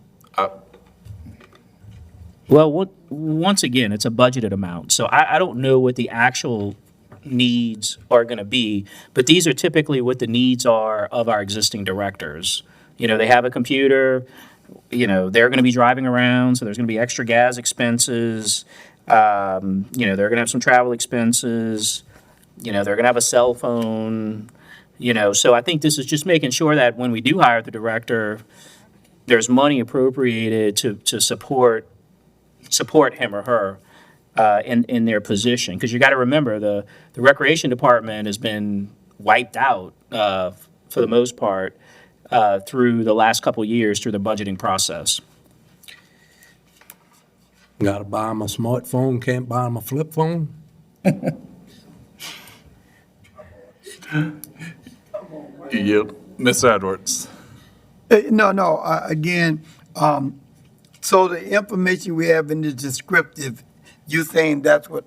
Well, once again, it's a budgeted amount, so I don't know what the actual needs are going to be, but these are typically what the needs are of our existing directors. You know, they have a computer, they're going to be driving around, so there's going to be extra gas expenses. They're going to have some travel expenses. They're going to have a cell phone. So I think this is just making sure that when we do hire the director, there's money appropriated to support him or her in their position. Because you got to remember, the recreation department has been wiped out for the most part through the last couple of years through the budgeting process. Gotta buy them a smartphone, can't buy them a flip phone? Yep. Mr. Edwards. No, again, so the information we have in the descriptive, you saying that's what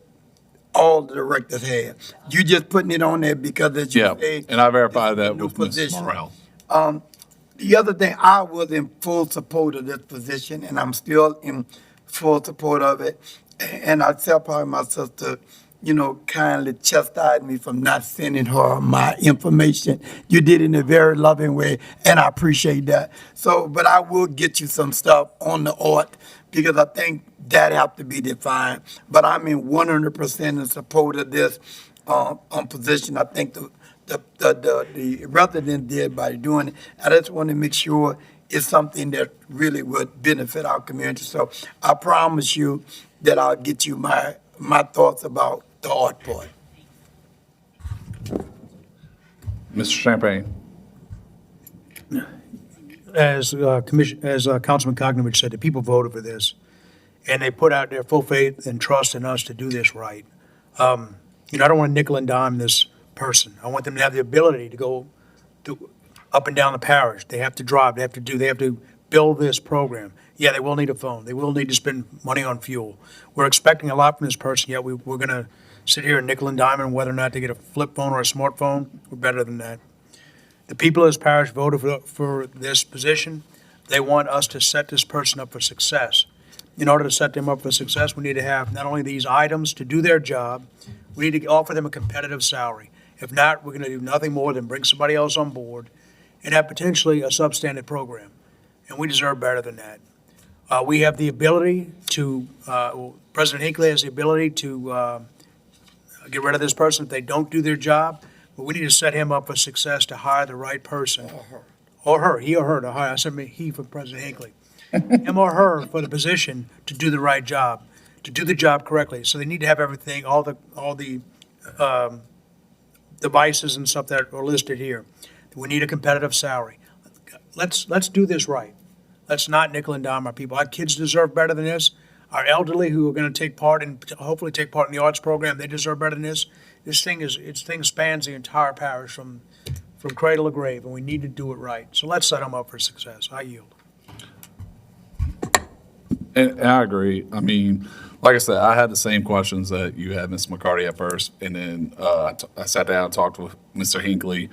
all the directors have. You just putting it on there because as you Yeah, say. and I verified that new with Ms. position. Morrell. The other thing, I was in full support of this position, and I'm still in full support of it. And I tell probably my sister, kindly chastised me from not sending her my information. You did it in a very loving way, and I appreciate that. So, but I will get you some stuff on the art because I think that have to be defined. But I'm in 100% in support of this position. I think the resident did by doing it. I just want to make sure it's something that really would benefit our community. So I promise you that I'll get you my thoughts about the art part. Mr. Champagne. As Councilman Cognovich said, the people voted for this, and they put out their full faith and trust in us to do this right. I don't want to nickel and dime this person. I want them to have the ability to go up and down the parish. They have to drive. They have to build this program. Yeah, they will need a phone. They will need to spend money on fuel. We're expecting a lot from this person, yet we're going to sit here and nickel and dime on whether or not they get a flip phone or a smartphone. We're better than that. The people of this parish voted for this position. They want us to set this person up for success. In order to set them up for success, we need to have not only these items to do their job, we need to offer them a competitive salary. If not, we're going to do nothing more than bring somebody else on board and have potentially a substandard program. And we deserve better than that. We have the ability to, President Hinckley has the ability to get rid of this person if they don't do their job, but we need to set him up for success to hire the right person. Or her, he or her to hire, I said he for President Hinckley. Him or her for the position to do the right job, to do the job correctly. So they need to have everything, all the devices and stuff that are listed here. We need a competitive salary. Let's do this right. Let's not nickel and dime our people. Our kids deserve better than this. Our elderly who are going to take part in, hopefully take part in the arts program, they deserve better than this. This thing spans the entire parish from cradle to grave, and we need to do it right. So let's set them up for success. I yield. And I agree. I mean, like I said, I had the same questions that you had, Ms. McCarty, at first, and then I sat down and talked with Mr. Hinckley.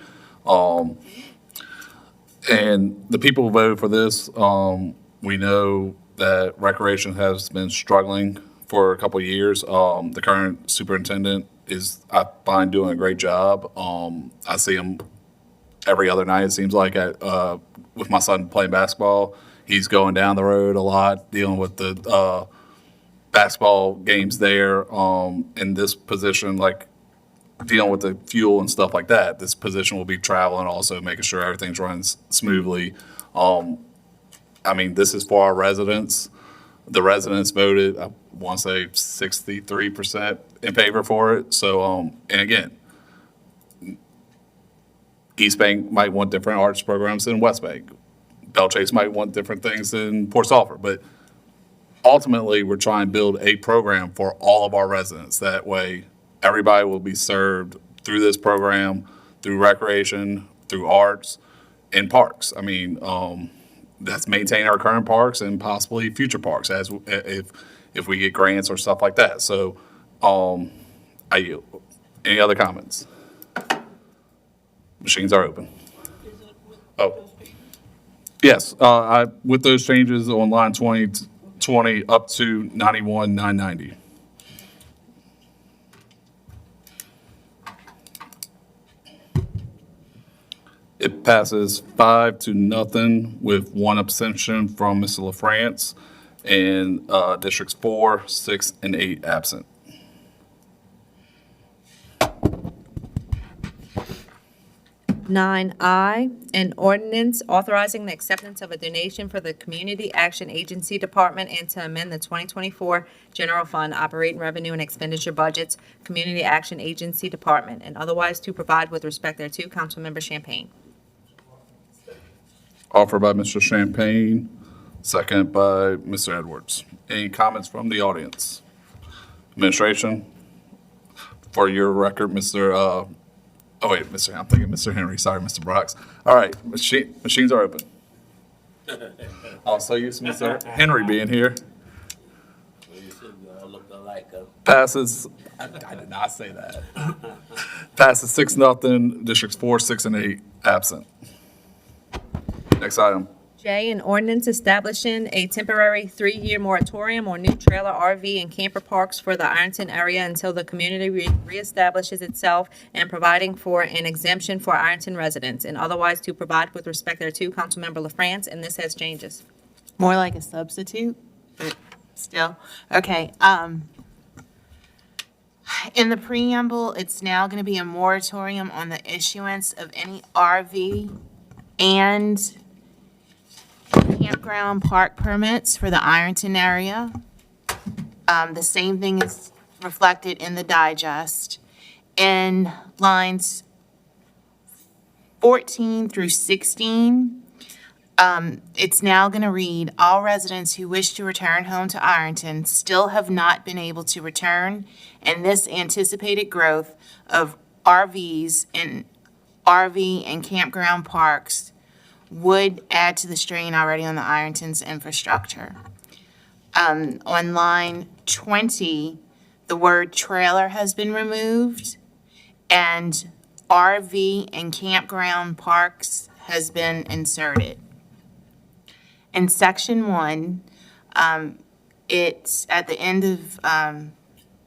And the people who voted for this, we know that recreation has been struggling for a couple of years. The current superintendent is, I find, doing a great job. I see him every other night, it seems like, with my son playing basketball. He's going down the road a lot, dealing with the basketball games there. In this position, like dealing with the fuel and stuff like that, this position will be traveling, also making sure everything's running smoothly. I mean, this is for our residents. The residents voted, I want to say 63% in favor for it. So, and again, East Bank might want different arts programs than West Bank. Belle Chase might want different things than Port Sulphur, but ultimately, we're trying to build a program for all of our residents. That way, everybody will be served through this program, through recreation, through arts, and parks. I mean, that's maintain our current parks and possibly future parks as if we get grants or stuff like that. So, I yield. Any other comments? Machines are open. Oh. Yes, with those changes on line 20 up to 91,990. It passes 5-0 with one abstention from Mr. LaFrance, and districts 4, 6, and 8 absent. Nine I, an ordinance authorizing the acceptance of a donation for the Community Action Agency Department and to amend the 2024 General Fund Operating Revenue and Expenditure Budgets, Community Action Agency Department, and otherwise to provide with respect thereto. Councilmember Champagne. Offered by Mr. Champagne, second by Mr. Edwards. Any comments from the audience? Administration? For your record, Mr. I'm thinking Mr. Henry. Sorry, Mr. Brox. All right, machines are open. Also used to Mr. Henry being here. Passes, I did not say that. Passes 6-0, districts 4, 6, and 8 absent. Next item. J, an ordinance establishing a temporary 3-year moratorium on new trailer, RV, and camper parks for the Ironton area until the community reestablishes itself, and providing for an exemption for Ironton residents, and otherwise to provide with respect thereto. Councilmember LaFrance, and this has changes. More like a substitute, but still. Okay, in the preamble, it's now going to be a moratorium on the issuance of any RV and campground park permits for the Ironton area. The same thing is reflected in the digest. In lines 14 through 16, it's now going to read, all residents who wish to return home to Ironton still have not been able to return, and this anticipated growth of RVs and RV and campground parks would add to the strain already on the Ironton's infrastructure. On line 20, the word trailer has been removed, and RV and campground parks has been inserted. In section 1, it's at the end of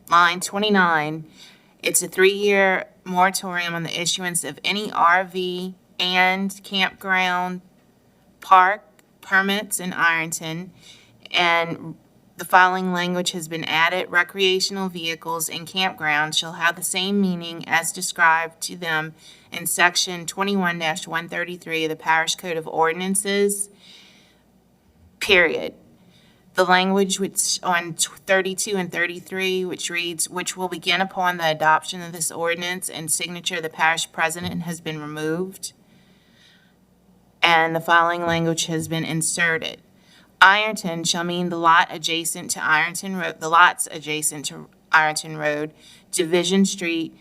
line 29, it's a 3-year moratorium on the issuance of any RV and campground park permits in Ironton, and the following language has been added: recreational vehicles and campgrounds shall have the same meaning as described to them in section 21-133 of the Parish Code of Ordinances, period. The language which on 32 and 33, which reads, which will begin upon the adoption of this ordinance and signature of the parish president, has been removed, and the following language has been inserted. Ironton shall mean the lot adjacent to Ironton Road, the lots adjacent to Ironton Road, Division Street,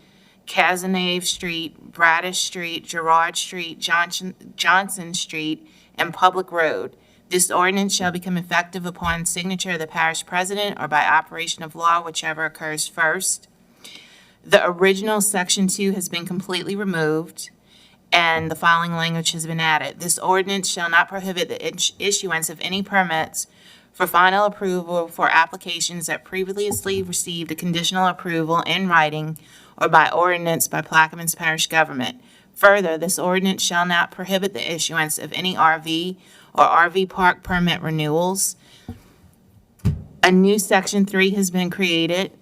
Cazenave Street, Bradish Street, Girard Street, Johnson Street, and Public Road. This ordinance shall become effective upon signature of the parish president or by operation of law, whichever occurs first. The original section 2 has been completely removed, and the following language has been added. This ordinance shall not prohibit the issuance of any permits for final approval for applications that previously received a conditional approval in writing or by ordinance by Plaquemines Parish government. Further, this ordinance shall not prohibit the issuance of any RV or RV park permit renewals. A new section 3 has been created.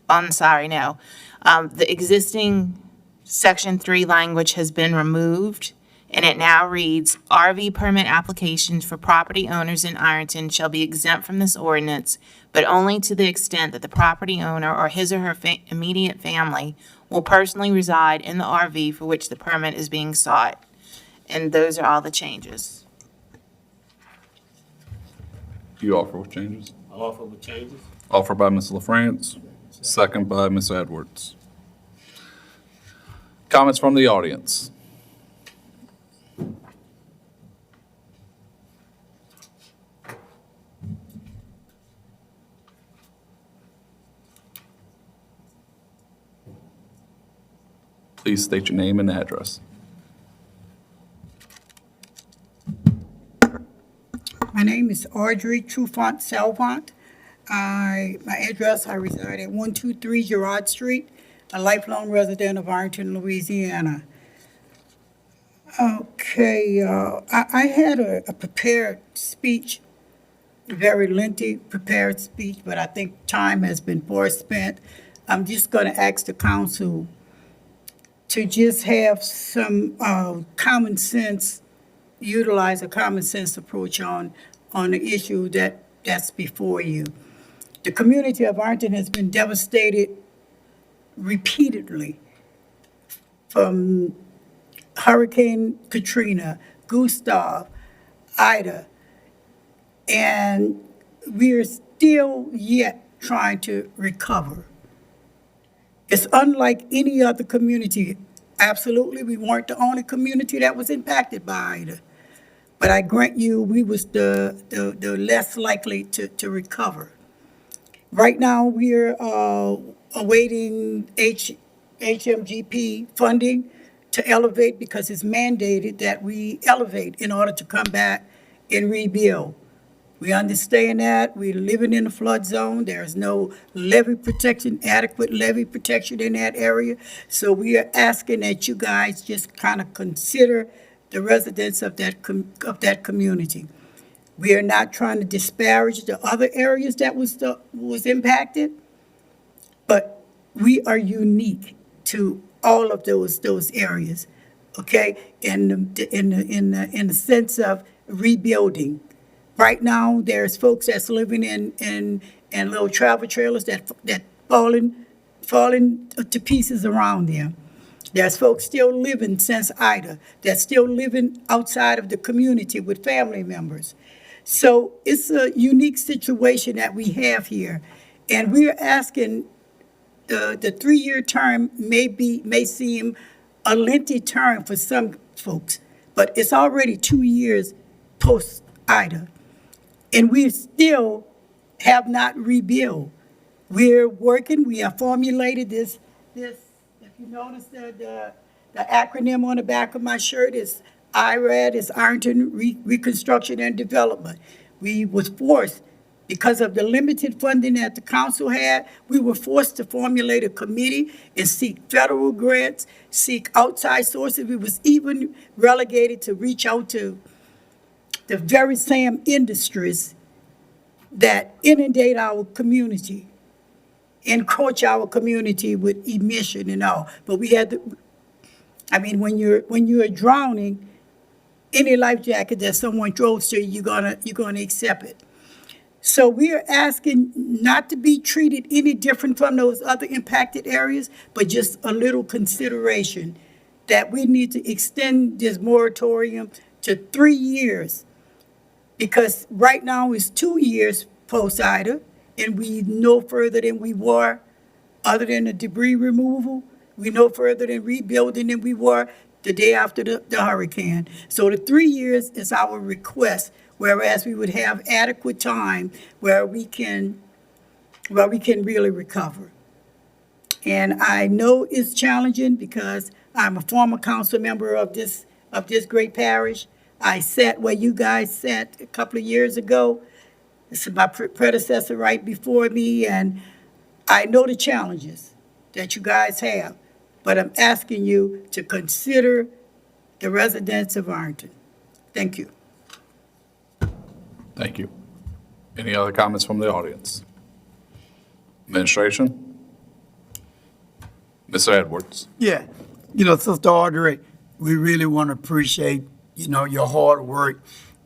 The existing section 3 language has been removed, and it now reads, RV permit applications for property owners in Ironton shall be exempt from this ordinance, but only to the extent that the property owner or his or her immediate family will personally reside in the RV for which the permit is being sought. And those are all the changes. You offer with changes? Offer with changes? Offered by Ms. LaFrance, second by Ms. Edwards. Comments from the audience? Please state your name and address. My name is Audrey Trufant Salvant. My address, I reside at 123 Girard Street, a lifelong resident of Ironton, Louisiana. Okay, I had a prepared speech, very lengthy prepared speech, but I think time has been forespent. I'm just going to ask the council to just have some common sense, utilize a common sense approach on the issue that's before you. The community of Arlington has been devastated repeatedly from Hurricane Katrina, Gustav, Ida, and we are still yet trying to recover. It's unlike any other community. Absolutely, we weren't the only community that was impacted by Ida. But I grant you, we was the less likely to recover. Right now, we're awaiting HMGP funding to elevate because it's mandated that we elevate in order to come back and rebuild. We understand that. We're living in a flood zone. There's no levee protection, adequate levee protection in that area. So we are asking that you guys just kind of consider the residents of that community. We are not trying to disparage the other areas that was impacted, but we are unique to all of those areas, okay? In the sense of rebuilding. Right now, there's folks that's living in little travel trailers that falling to pieces around them. There's folks still living since Ida, that's still living outside of the community with family members. So it's a unique situation that we have here. And we're asking, the 3-year term may seem a lengthy term for some folks, but it's already 2 years post-Ida. And we still have not rebuilt. We're working, we have formulated this, if you notice the acronym on the back of my shirt is IRAD, is Arlington Reconstruction and Development. We was forced, because of the limited funding that the council had, we were forced to formulate a committee and seek federal grants, seek outside sources. We was even relegated to reach out to the very same industries that inundate our community, encroach our community with emission and all. But we had to, I mean, when you're drowning, any life jacket that someone throws to you, you're gonna accept it. So we are asking not to be treated any different from those other impacted areas, but just a little consideration that we need to extend this moratorium to 3 years. Because right now it's 2 years post-Ida, and we no further than we were, other than the debris removal, we no further than rebuilding than we were the day after the hurricane. So the 3 years is our request, whereas we would have adequate time where we can really recover. And I know it's challenging because I'm a former council member of this great parish. I sat where you guys sat a couple of years ago. This is my predecessor right before me, and I know the challenges that you guys have, but I'm asking you to consider the residents of Arlington. Thank you. Thank you. Any other comments from the audience? Administration? Mr. Edwards? Yeah, Sister Audrey, we really want to appreciate, your hard work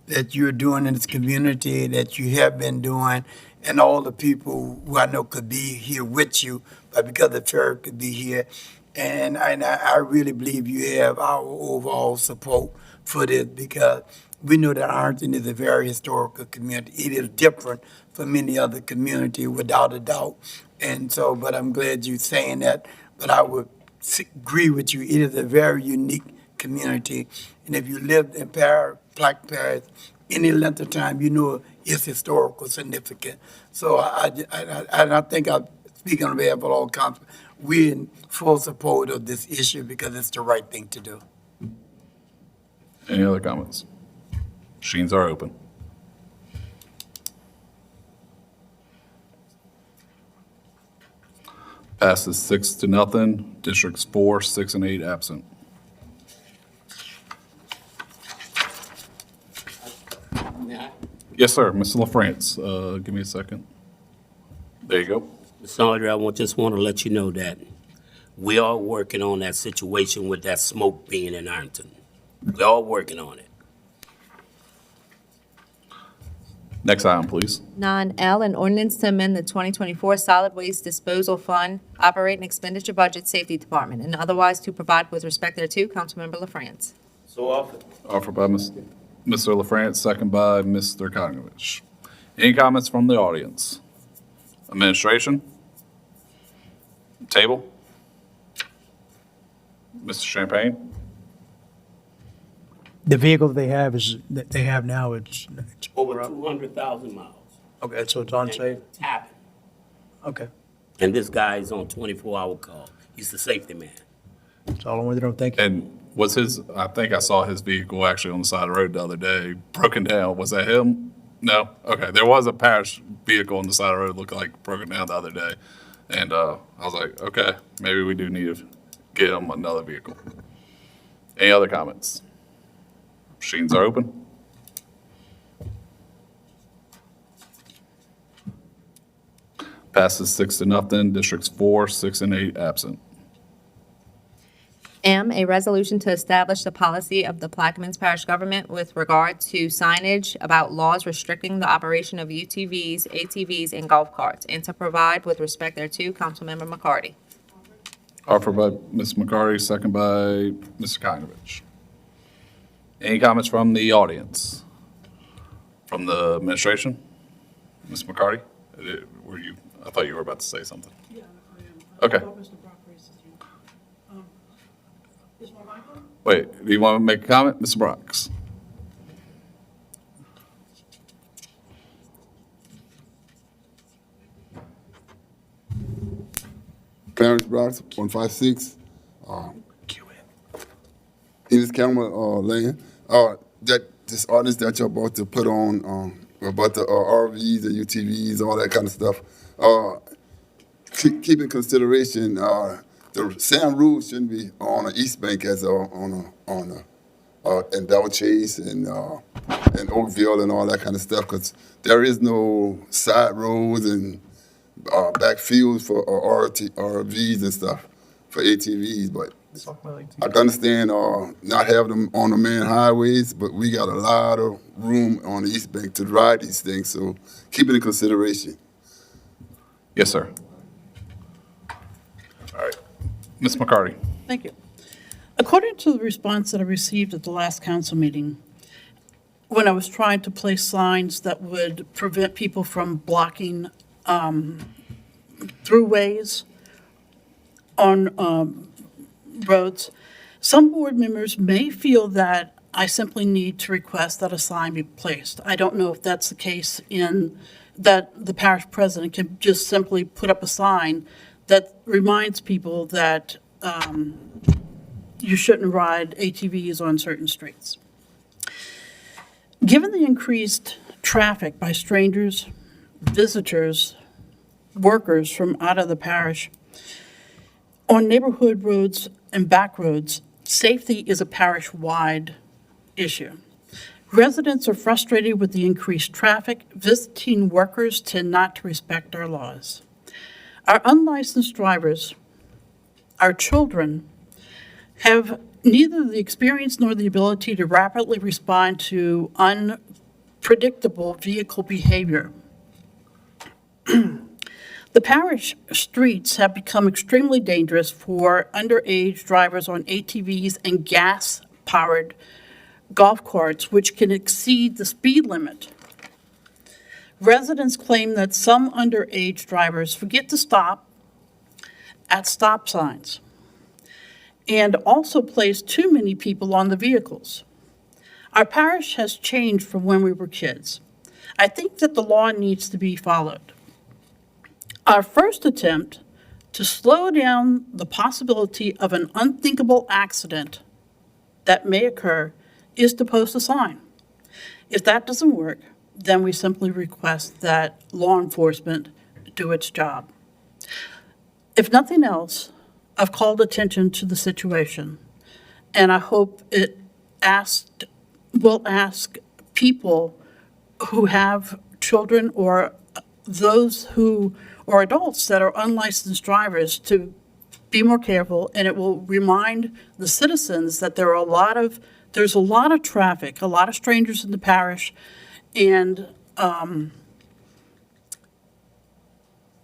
that you're doing in this community, that you have been doing, and all the people who I know could be here with you, but because the fair could be here. And I really believe you have our overall support for this, because we know that Arlington is a very historical community. It is different from many other communities, without a doubt. And so, but I'm glad you're saying that. But I would agree with you. It is a very unique community. And if you lived in Black Parish any length of time, you know it's historical significant. So I think I'm speaking on behalf of all council. We're in full support of this issue because it's the right thing to do. Any other comments? Machines are open. Passes 6-0. Districts 4, 6, and 8 absent. Yes, sir. Mr. LaFrance, give me a second. There you go. Ms. Audrey, just want to let you know that we are working on that situation with that smoke being in Ironton. We're all working on it. Next item, please. 9L, an ordinance to amend the 2024 Solid Waste Disposal Fund Operating Expenditure Budget Safety Department and otherwise to provide with respect thereto. Councilmember LaFrance. So often. Offered by Mr. LaFrance, second by Mr. Kokrovich. Any comments from the audience? Administration? Table? Mr. Champagne? The vehicle that they have now, it's Over 200,000 miles. okay, so it's unsafe? Tapping. Okay, And this guy is on 24-hour call. He's the safety man. that's all I wanted to know. Thank you. And was I think I saw his vehicle actually on the side of the road the other day, broken down. Was that him? No? Okay, there was a parish vehicle on the side of the road looked like broken down the other day. And I was like, okay, maybe we do need to get him another vehicle. Any other comments? Machines are open. Passes 6-0. Districts 4, 6, and 8 absent. M, a resolution to establish the policy of the Plaquemines Parish government with regard to signage about laws restricting the operation of UTVs, ATVs, and golf carts, and to provide with respect thereto. Councilmember McCarty. Offered by Ms. McCarty, second by Mr. Kokrovich. Any comments from the audience? From the administration? Ms. McCarty? I thought you were about to say something. Yeah, I am. Okay. Mr. Brock raised his hand. Is my mic on? Wait, do you want to make a comment? Mr. Brox? Clarence Brooks, 156, Enos County, land. This ordinance that you're about to put on, about the RVs, the UTVs, all that kind of stuff. Keep in consideration, the same rules shouldn't be on the East Bank as in Dow Chase and Oakville and all that kind of stuff, because there is no side roads and backfields for RVs and stuff for ATVs, but I can understand not having them on the main highways, but we got a lot of room on the East Bank to ride these things, so keep it in consideration. Yes, sir. All right. Ms. McCarty? Thank you. According to the response that I received at the last council meeting, when I was trying to place signs that would prevent people from blocking throughways on roads, some board members may feel that I simply need to request that a sign be placed. I don't know if that's the case in that the parish president can just simply put up a sign that reminds people that you shouldn't ride ATVs on certain streets. Given the increased traffic by strangers, visitors, workers from out of the parish, on neighborhood roads and back roads, safety is a parish-wide issue. Residents are frustrated with the increased traffic. Visiting workers tend not to respect our laws. Our unlicensed drivers, our children, have neither the experience nor the ability to rapidly respond to unpredictable vehicle behavior. The parish streets have become extremely dangerous for underage drivers on ATVs and gas-powered golf carts, which can exceed the speed limit. Residents claim that some underage drivers forget to stop at stop signs and also place too many people on the vehicles. Our parish has changed from when we were kids. I think that the law needs to be followed. Our first attempt to slow down the possibility of an unthinkable accident that may occur is to post a sign. If that doesn't work, then we simply request that law enforcement do its job. If nothing else, I've called attention to the situation, and I hope it will ask people who have children or those who, or adults that are unlicensed drivers to be more careful, and it will remind the citizens that there's a lot of traffic, a lot of strangers in the parish, and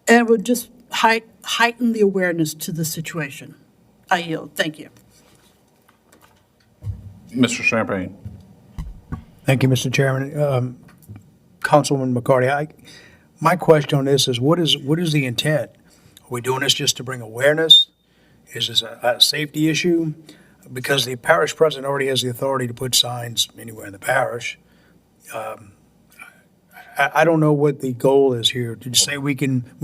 it would just heighten the awareness to the situation. I yield. Thank you. Mr. Champagne. Thank you, Mr. Chairman. Councilman McCarty, my question on this is, what is the intent? Are we doing this just to bring awareness? Is this a safety issue? Because the parish president already has the authority to put signs anywhere in the parish. I don't know what the goal is here. Did you say we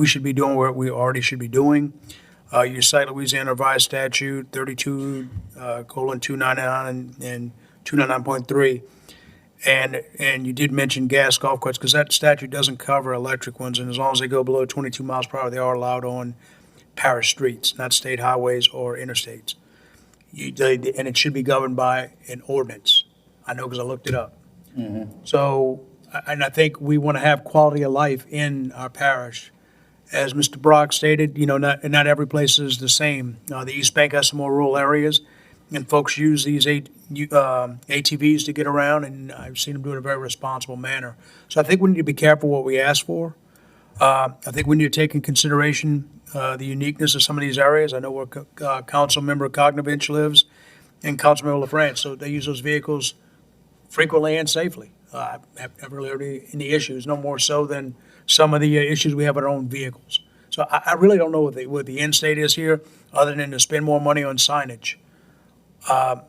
should be doing what we already should be doing? You cite Louisiana Revised Statute 32:299 and 299.3. And you did mention gas golf carts, because that statute doesn't cover electric ones, and as long as they go below 22 miles per hour, they are allowed on parish streets, not state highways or interstates. And it should be governed by an ordinance. I know because I looked it up. So, and I think we want to have quality of life in our parish. As Mr. Brock stated, not every place is the same. The East Bank has some more rural areas, and folks use these ATVs to get around, and I've seen them do it in a very responsible manner. So I think we need to be careful what we ask for. I think we need to take in consideration the uniqueness of some of these areas. I know where Councilmember Cognovich lives and Councilmember LaFrance, so they use those vehicles frequently and safely. I've never really heard any issues, no more so than some of the issues we have with our own vehicles. So I really don't know what the end state is here, other than to spend more money on signage. I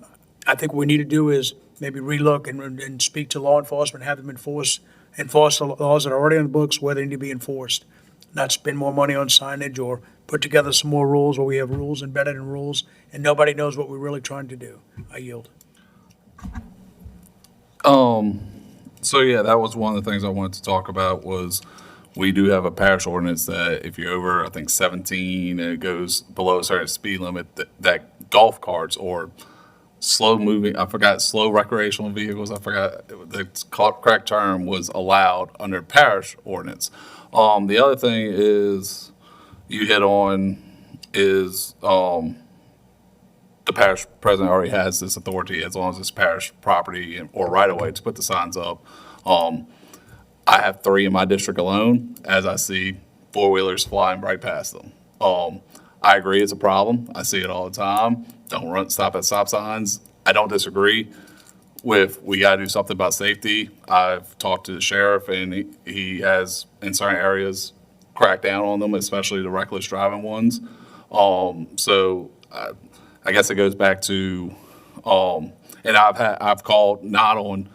think what we need to do is maybe relook and speak to law enforcement, have them enforce the laws that are already on the books where they need to be enforced, not spend more money on signage or put together some more rules where we have rules embedded in rules and nobody knows what we're really trying to do. I yield. So yeah, that was one of the things I wanted to talk about was we do have a parish ordinance that if you're over, I think 17 and it goes below a certain speed limit, that golf carts or slow recreational vehicles, I forgot the correct term, was allowed under parish ordinance. The other thing is you hit on is the parish president already has this authority as long as it's parish property or right of way to put the signs up. I have 3 in my district alone, as I see four-wheelers flying right past them. I agree it's a problem. I see it all the time. Don't stop at stop signs. I don't disagree with we got to do something about safety. I've talked to the sheriff, and he has, in certain areas, cracked down on them, especially the reckless driving ones. So I guess it goes back to, and I've called not on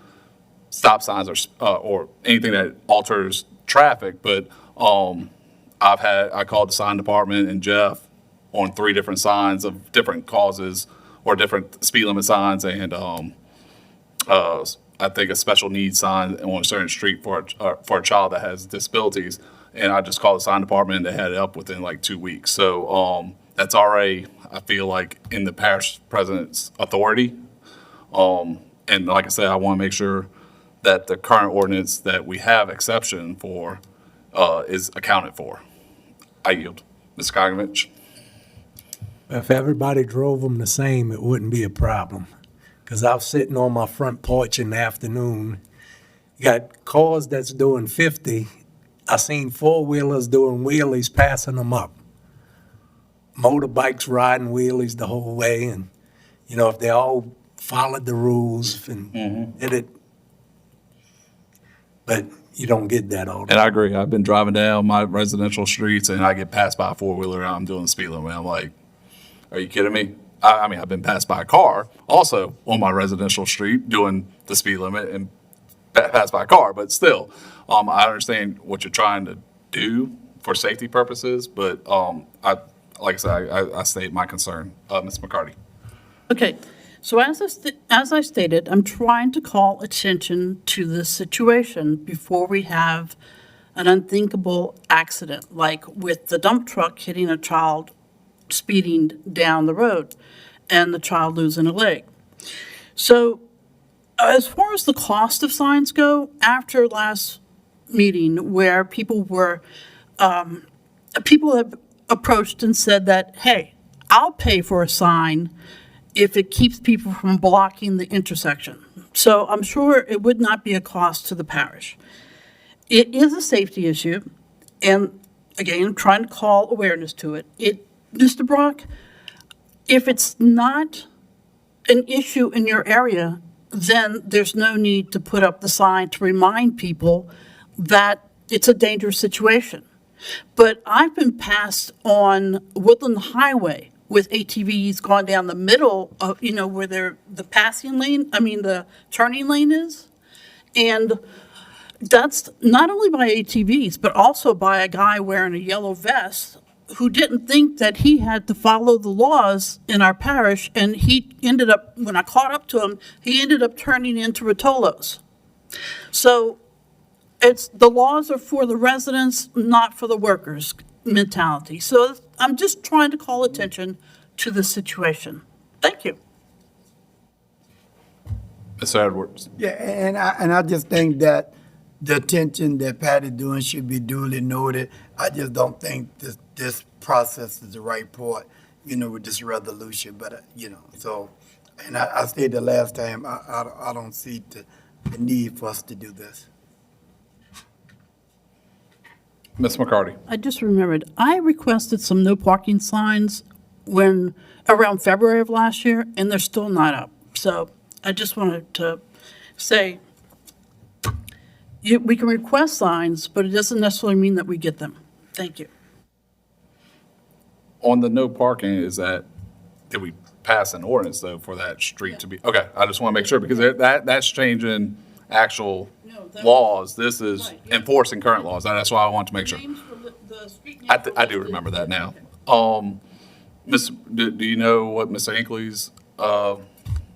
stop signs or anything that alters traffic, but I called the sign department and Jeff on 3 different signs of different causes or different speed limit signs, and I think a special needs sign on a certain street for a child that has disabilities. And I just called the sign department and they had it up within like 2 weeks. So that's already, I feel like, in the parish president's authority. And like I said, I want to make sure that the current ordinance that we have exception for is accounted for. I yield. Ms. Cognovich. If everybody drove them the same, it wouldn't be a problem. Because I was sitting on my front porch in the afternoon. You got cars that's doing 50. I seen four-wheelers doing wheelies, passing them up. Motorbikes riding wheelies the whole way. And, if they all followed the rules and did it. But you don't get that all the And time. I agree. I've been driving down my residential streets and I get passed by a four-wheeler and I'm doing the speed limit. I'm like, are you kidding me? I mean, I've been passed by a car also on my residential street doing the speed limit and passed by a car, but still, I understand what you're trying to do for safety purposes, but like I said, I state my concern. Ms. McCarty. Okay, so as I stated, I'm trying to call attention to this situation before we have an unthinkable accident, like with the dump truck hitting a child speeding down the road and the child losing a leg. So As far as the cost of signs go, after last meeting where people have approached and said that, hey, I'll pay for a sign if it keeps people from blocking the intersection. So I'm sure it would not be a cost to the parish. It is a safety issue, and again, I'm trying to call awareness to it. Mr. Brock, if it's not an issue in your area, then there's no need to put up the sign to remind people that it's a dangerous situation. But I've been passed on Woodland Highway with ATVs going down the middle of, where the turning lane is. And that's not only by ATVs, but also by a guy wearing a yellow vest who didn't think that he had to follow the laws in our parish. And he ended up, when I caught up to him, he ended up turning into Rotolos. So the laws are for the residents, not for the workers mentality. So I'm just trying to call attention to the situation. Thank you. Mr. Edwards. Yeah, and I just think that the attention that Patty's doing should be duly noted. I just don't think this process is the right part, with this resolution. But so, and I said the last time, I don't see the need for us to do this. Ms. McCarty. I just remembered, I requested some no parking signs around February of last year, and they're still not up. So I just wanted to say, we can request signs, but it doesn't necessarily mean that we get them. Thank you. On the no parking, did we pass an ordinance though for that street to be? Okay, I just want to make sure because that's changing actual laws. This is enforcing current laws. That's why I want to make sure. I do remember that now. Do you know what Mr. Hinckley's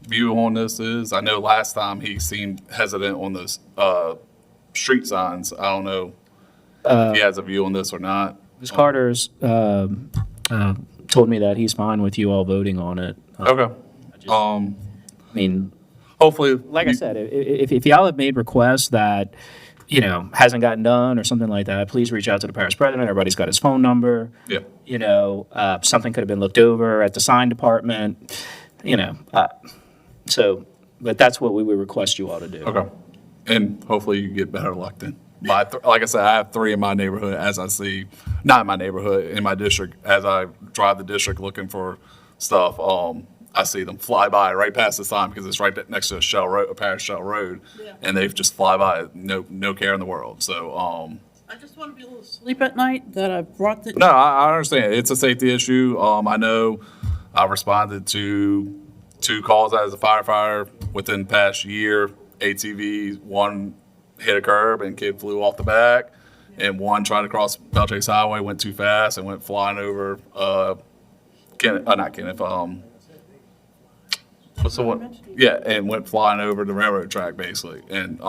view on this is? I know last time he seemed hesitant on those street signs. I don't know if he has a view on this or not. Ms. Carter's told me that he's fine with you all voting on it. Okay. I mean, hopefully, like I said, if y'all have made requests that, hasn't gotten done or something like that, please reach out to the parish president. Everybody's got his phone number. Yeah. Something could have been looked over at the sign department, but that's what we would request you all to do. Okay. And hopefully you get better luck then. Like I said, I have 3 in my neighborhood not in my neighborhood, in my district, as I drive the district looking for stuff. I see them fly by right past the sign because it's right next to a parish shell road. Yeah. And they've just fly by, no care in the world. So, I just want to be able to sleep at night that I brought the. No, I understand. It's a safety issue. I know I responded to 2 calls as a firefighter within the past year. ATV, one hit a curb and kid flew off the back, and one tried to cross Belchase Highway, went too fast and went flying over, not Kenneth, what's the one? Yeah, and went flying over the railroad track basically. And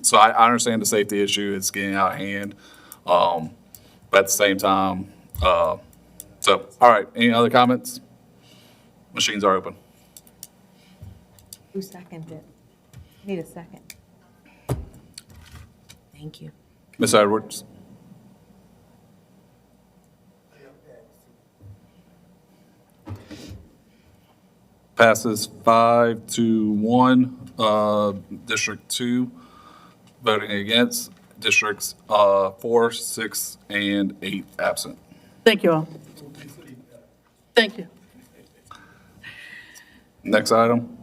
so I understand the safety issue. It's getting out of hand. But at the same time, all right, any other comments? Machines are open. Who seconded it? Need a second. Thank you. Ms. Edwards? Passes 5-1. District 2 voting against. Districts 4, 6, and 8 absent. Thank you all. Thank you. Next item.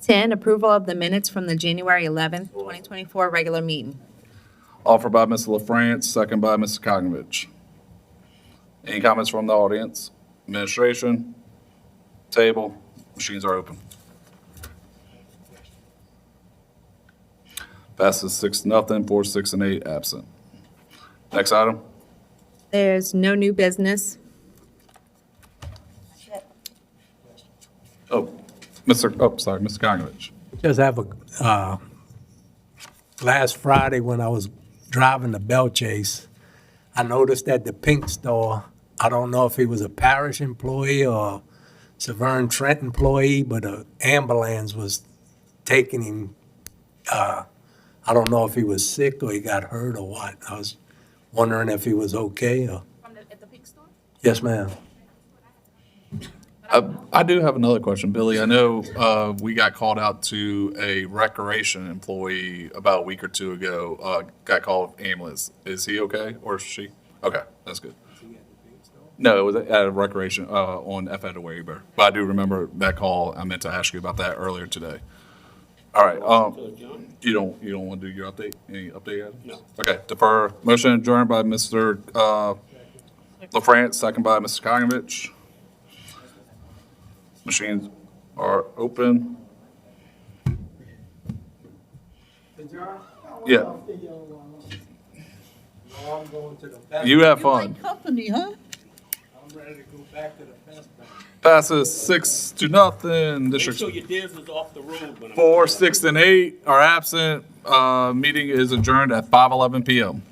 10, approval of the minutes from the January 11th, 2024 regular meeting. Offered by Mr. LaFrance, second by Mr. Kokrovich. Any comments from the audience? Administration? Table? Machines are open. Passes 6-0, 4, 6, and 8 absent. Next item. There's no new business. Mr. Kokrovich. Just have last Friday when I was driving to Belchase, I noticed that the Pink Store, I don't know if he was a parish employee or Severn Trent employee, but an ambulance was taking him I don't know if he was sick or he got hurt or what. I was wondering if he was okay or, At the pig store? yes, ma'am. I do have another question, Billy. I know we got called out to a recreation employee about a week or two ago. Got called ambulance. Is he okay or is she? Okay, that's good. No, it was at a recreation on F. Edward Bear. But I do remember that call. I meant to ask you about that earlier today. All right. You don't want to do your update? Any update? Adam? No. Okay. Defer. Motion adjourned by Mr. LaFrance, second by Mr. Kogovich. Machines are open. Yeah. You have fun. Company, huh? I'm ready to go back to the best bank. Passes 6-0. Make District sure your dibs is off the road when I'm. 4, 6, and 8 are absent. Meeting is adjourned at 5:11 PM.